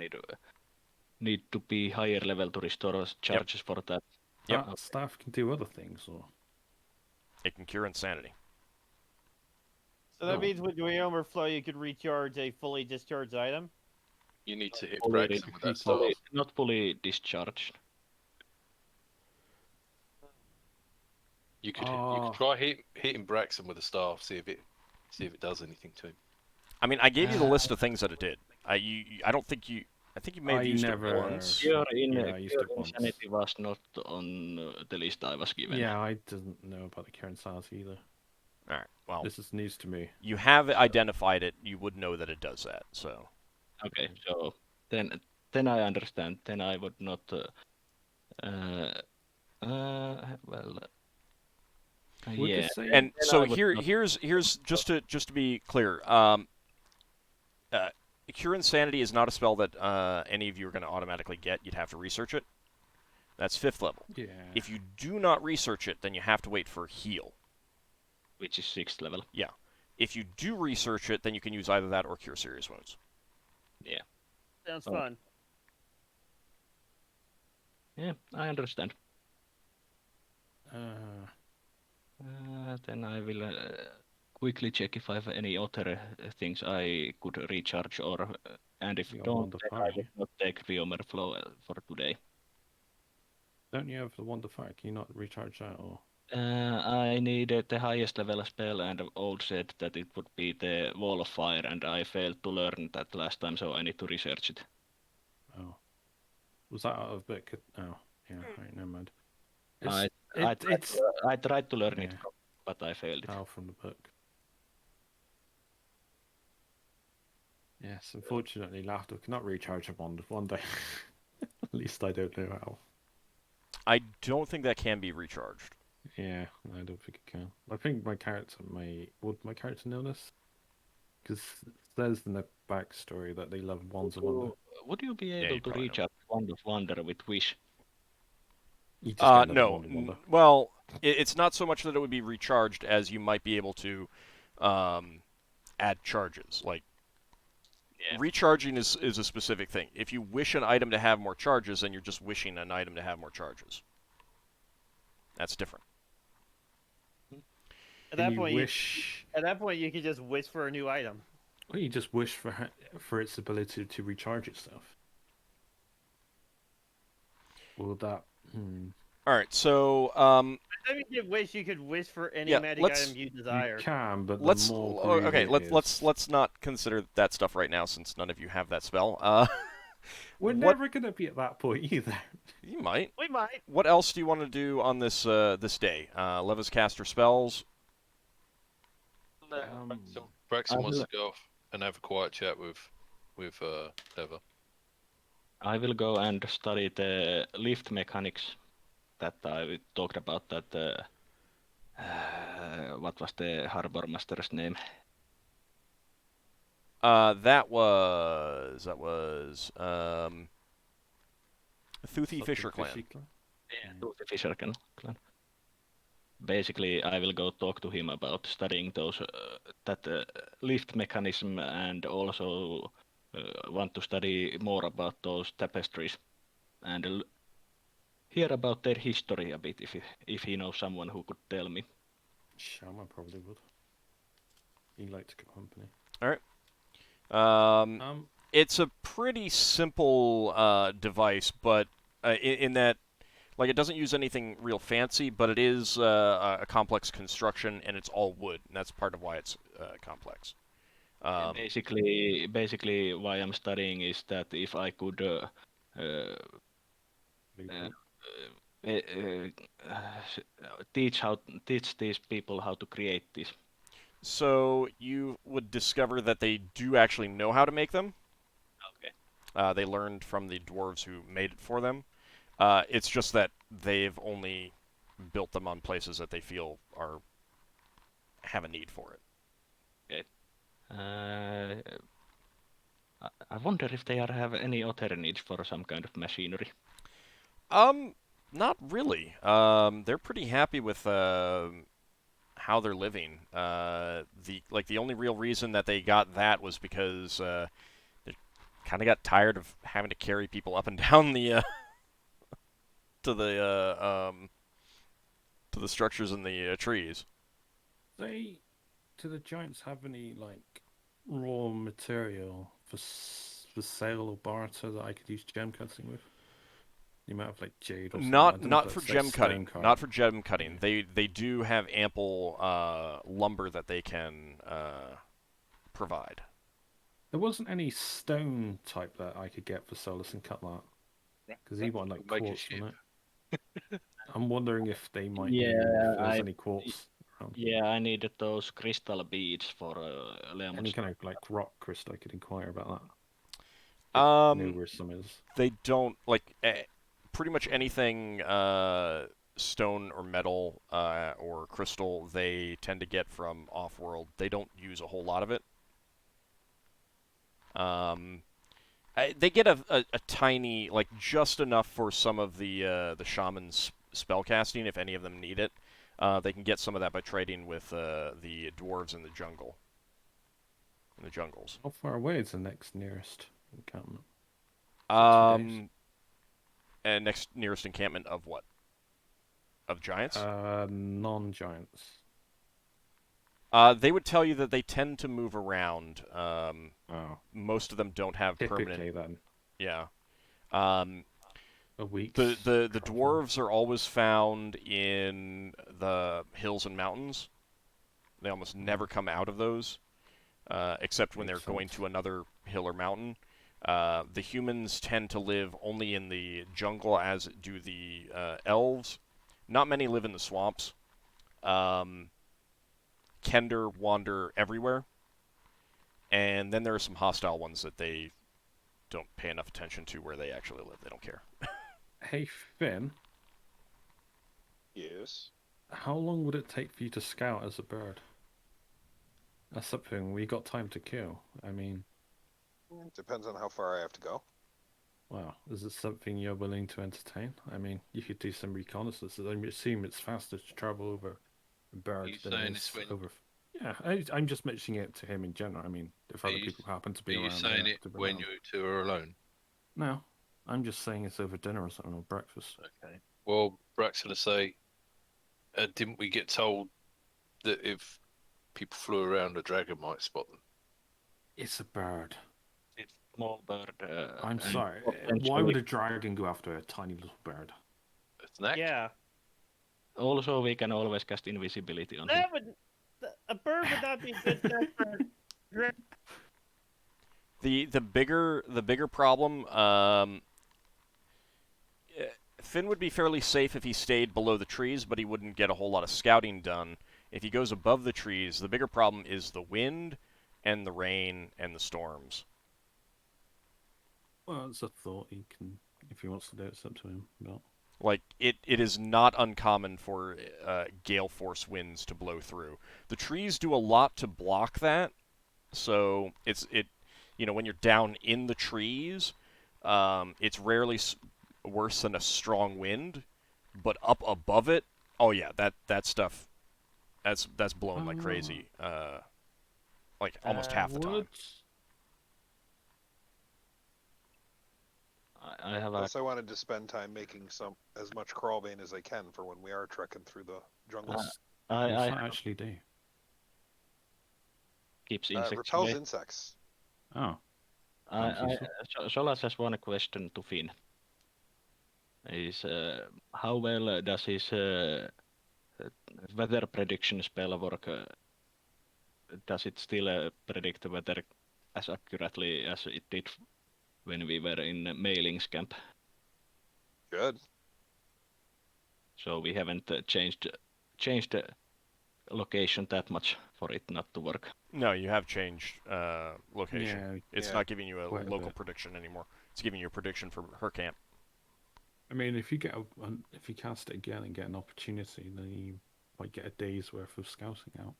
need to be higher level to restore charges for that. Yep. That staff can do other things, or It can Cure Insanity. So that Oh. means with your overflow, you could recharge a fully discharged item. You need to hit Fully- Braxon with that stuff. Not fully discharged. You could Oh. try hitting Braxon with a staff. See if it does anything to him. I mean, I gave you the list of things that it did. I don't think you. I think you may have I used never- it once. Cure Yeah, I used it once. Insanity was not on the list I was given. yeah, I didn't know about the Karen Sanity either. All right. Well, This is news to me. you have identified it. You would know that it does that. So Okay, so then I understand. Then I would not. Well. We could Yeah. say- and then so I would not- here's just to be clear. Cure Insanity is not a spell that any of you are going to automatically get. You'd have to research it. That's 5th level. Yeah. If you do not research it, then you have to wait for heal. which is 6th level. Yeah. If you do research it, then you can use either that or cure serious wounds. Yeah. Sounds Oh. fun. Yeah, I understand. Then I will quickly check if I have any other things I could recharge, and if You got don't, Wonder then I Fire. will not take Biomer Flow for today. Don't you have the Wonder Fire? Can you not recharge that? Or I needed the highest level spell, and Old said that it would be the Wall of Fire, and I failed to learn that last time, so I need to research it. oh, was that out of book? Oh, yeah. Right, never mind. I It's tried to learn it, yeah. but I failed it. out from the book. Yes, unfortunately, Lafdul cannot recharge a bond one day. At least I don't know how. I don't think that can be recharged. Yeah, I don't think it can. I think my character would my character know this? Because it says in the backstory that they love Wands of Wonder. Would you be Yeah, able you to probably reach know. out Wand of Wonder with Wish? You just get another No. Wand of Wonder. Well, it's not so much that it would be recharged as you might be able to add charges. Like, Yeah. recharging is a specific thing. If you wish an item to have more charges, then you're just wishing an item to have more charges. That's different. At Can that you point, wish? at that point, you could just wish for a new item. Well, you just wish for its ability to recharge itself. Will that? All right, so Every time you could wish, you could wish for any Yeah, magic let's- item you You desire. can, but let's the more okay. greedy it is- Let's not consider that stuff right now, since none of you have that spell. We're what- never gonna be at that point either. You might. We might. What else do you want to do on this this day? Levis caster spells. Braxon wants will- to go off and have a quiet chat with Ebha. I will go and study the lift mechanics that I talked about. That what was the harbor master's name? That was Thuthi Fisher clan. Yeah, the Fisher clan. Basically, I will go talk to him about studying those that lift mechanism, and also want to study more about those tapestries, and hear about their history a bit. If he knows someone who could tell me. Shaman probably would. He liked company. All right. It's a pretty simple device, but in that, like, it doesn't use anything real fancy, but it is a complex construction, and it's all wood, and that's part of why it's complex. Basically, why I'm studying is that if I could teach these people how to create this. So you would discover that they do actually know how to make them. Okay. They learned from the dwarves who made it for them. It's just that they've only built them on places that they feel have a need for it. Okay. I wonder if they have any other needs for some kind of machinery. Not really. They're pretty happy with how they're living. The only real reason that they got that was because they kind of got tired of having to carry people up and down the to the structures in the trees. Do the giants have any like raw material for sale or barter that I could use gem cutting with? You might have like jade or something. I don't know Not if for that's, gem like, cutting. stone Not carving. for gem cutting. Yeah. They do have ample lumber that they can provide. There wasn't any stone type that I could get for Solas and cut that. Because he wanted like Make a quartz, ship. wasn't it? I'm wondering if they might Yeah, if there's any quartz around. Yeah, I needed those crystal beads for Any lemons. kind of like rock crystal, I could inquire about that. Know where some is. They don't like pretty much anything stone or metal or crystal. They tend to get from off-world. They don't use a whole lot of it. They get a tiny, like just enough for some of the shaman's spellcasting, if any of them need it. They can get some of that by trading with the dwarves in the jungle. In the jungles. How far away is the next nearest encampment? And next nearest encampment of what? Of giants? Non-giants. They would tell you that they tend to move around. Oh, Most of them don't have typically permanent. then. Yeah. A week. The dwarves are always found in the hills and mountains. They almost never come out of those, except when Makes they're going sense. to another hill or mountain. The humans tend to live only in the jungle, as do the elves. Not many live in the swamps. Kender wander everywhere. And then there are some hostile ones that they don't pay enough attention to where they actually live. They don't care. Hey, Finn, Yes. how long would it take for you to scout as a bird? That's something we got time to kill. I mean, Depends on how far I have to go. wow, is it something you're willing to entertain? I mean, you could do some reconnaissance. I assume it's faster to travel over a bird You than it saying is it's when- over. Yeah, I'm just mentioning it to him in general. I mean, if Are other you people happen to Are be you around, they saying have it to be when around. you two are alone? No, I'm just saying it's over dinner or something or breakfast. Okay. Well, Braxon, say, didn't we get told that if people flew around, a dragon might spot them? It's a bird. It's small bird. I'm and sorry. Why potentially- would a dragon go after a tiny little bird? A snack? Yeah. Also, we can always cast invisibility on him. That would. A bird would not be a good snack for. The bigger problem. Finn would be fairly safe if he stayed below the trees, but he wouldn't get a whole lot of scouting done. If he goes above the trees, the bigger problem is the wind and the rain and the storms. Well, it's a thought. He can, if he wants to do it, it's up to him. But Like it is not uncommon for gale force winds to blow through. The trees do a lot to block that, so when you're down in the trees, it's rarely worse than a strong wind, but up above it, oh yeah, that stuff, that's blowing like crazy, like almost half the time. I have a Plus, I wanted to spend time making as much crawlbane as I can for when we are trekking through the jungles. what's I that actually do? keeps insects Repels away. insects. Oh, sounds useful. Solas has one question to Finn. Is how well does his weather prediction spell work? Does it still predict the weather as accurately as it did when we were in Mailing's camp? Good. So we haven't changed the location that much for it not to work. No, you have changed location. Yeah, It's yeah, not giving you a quite a local bit. prediction anymore. It's giving you a prediction for her camp. I mean, if you if you cast it again and get an opportunity, then you might get a day's worth of scouting out.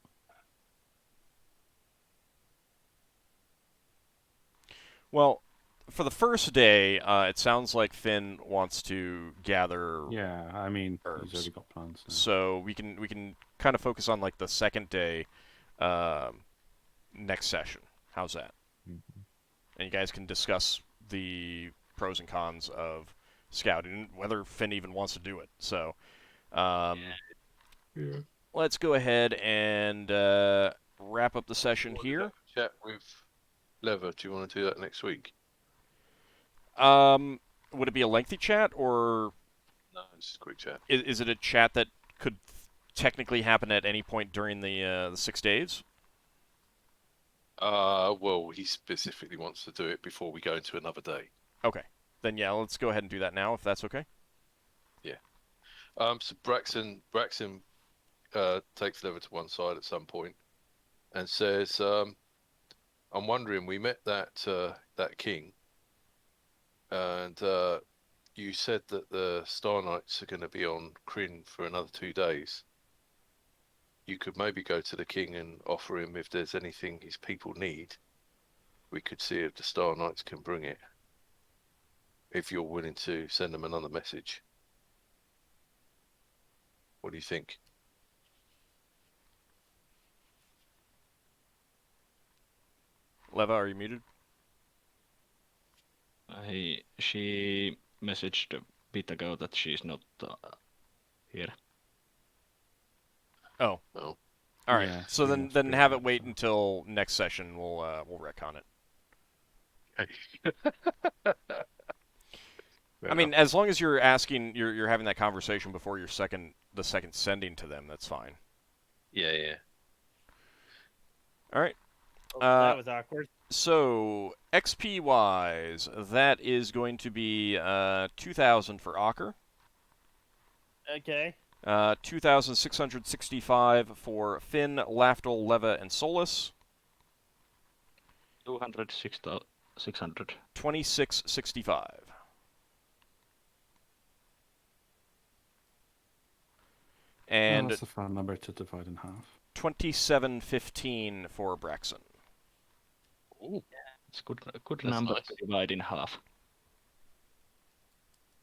Well, for the first day, it sounds like Finn wants to gather. Yeah, I mean, Herbs. he's already got plans. Now. So we can kind of focus on like the second day, next session. How's that? Mhm. And you guys can discuss the pros and cons of scouting, whether Finn even wants to do it. So, Yeah. let's go ahead and wrap up the session Want to here. have a chat with Lever. Do you want to do that next week? Would it be a lengthy chat, or No, it's just a quick chat. is it a chat that could technically happen at any point during the 6 days? Well, he specifically wants to do it before we go into another day. Okay. Then yeah, let's go ahead and do that now, if that's okay. So Braxon takes Lever to one side at some point and says, "I'm wondering. We met that king, and you said that the Star Knights are going to be on Kryn for another 2 days. You could maybe go to the king and offer him if there's anything his people need. We could see if the Star Knights can bring it." if you're willing to send them another message. What do you think? Leva, are you muted? She messaged a bit ago that she's not here. Oh. Oh. All right. Yeah, So she then must then be have there, it wait so. until next session. We'll recon it. I mean, as long as you're asking, you're having that conversation before the second sending to them. That's fine. yeah. All right. Oh, that was awkward. So XP wise, that is going to be 2,000 for Ockar. Okay. 2,665 for Finn, Lafdul, Leva, and Solas. 206,600. 2665. And that's a fun number to divide in half. 2715 for Braxon. Ooh, It's a good That's number nice. to divide in half.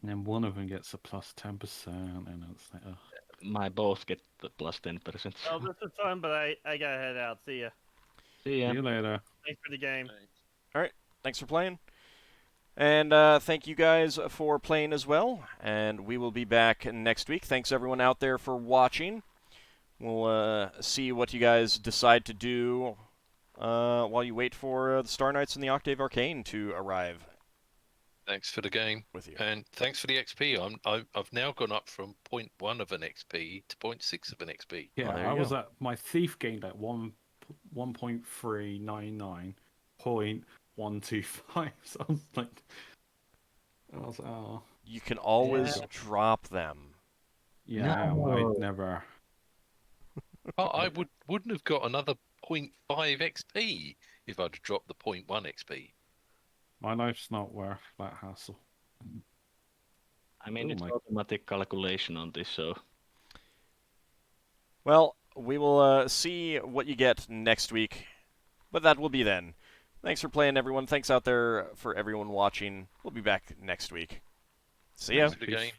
And then one of them gets a plus 10%, and it's like, ugh. My both get the plus 10%. Oh, this was fun, but I gotta head out. See ya. See ya. See you later. Thanks for the game. Thanks for playing. And thank you guys for playing as well. And we will be back next week. Thanks everyone out there for watching. We'll see what you guys decide to do while you wait for the Star Knights and the Octave Arcane to arrive Thanks for the game, with you. and thanks for the XP. I've now gone up from 0.1 of an XP to 0.6 of an XP. Yeah, there I you was go. at my thief gained at 1.399.125. So I was like, oh. You can always Yeah. drop them. Yeah, I never. But I wouldn't have got another 0.5 XP if I'd dropped the 0.1 XP. My life's not worth that hassle. I mean, Oh it's my- automatic calculation on this, so Well, we will see what you get next week, but that will be then. Thanks for playing, everyone. Thanks out there for everyone watching. We'll be back next week. See ya. Thanks for the game.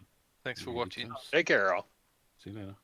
Thanks for watching. Take care, all. See you later.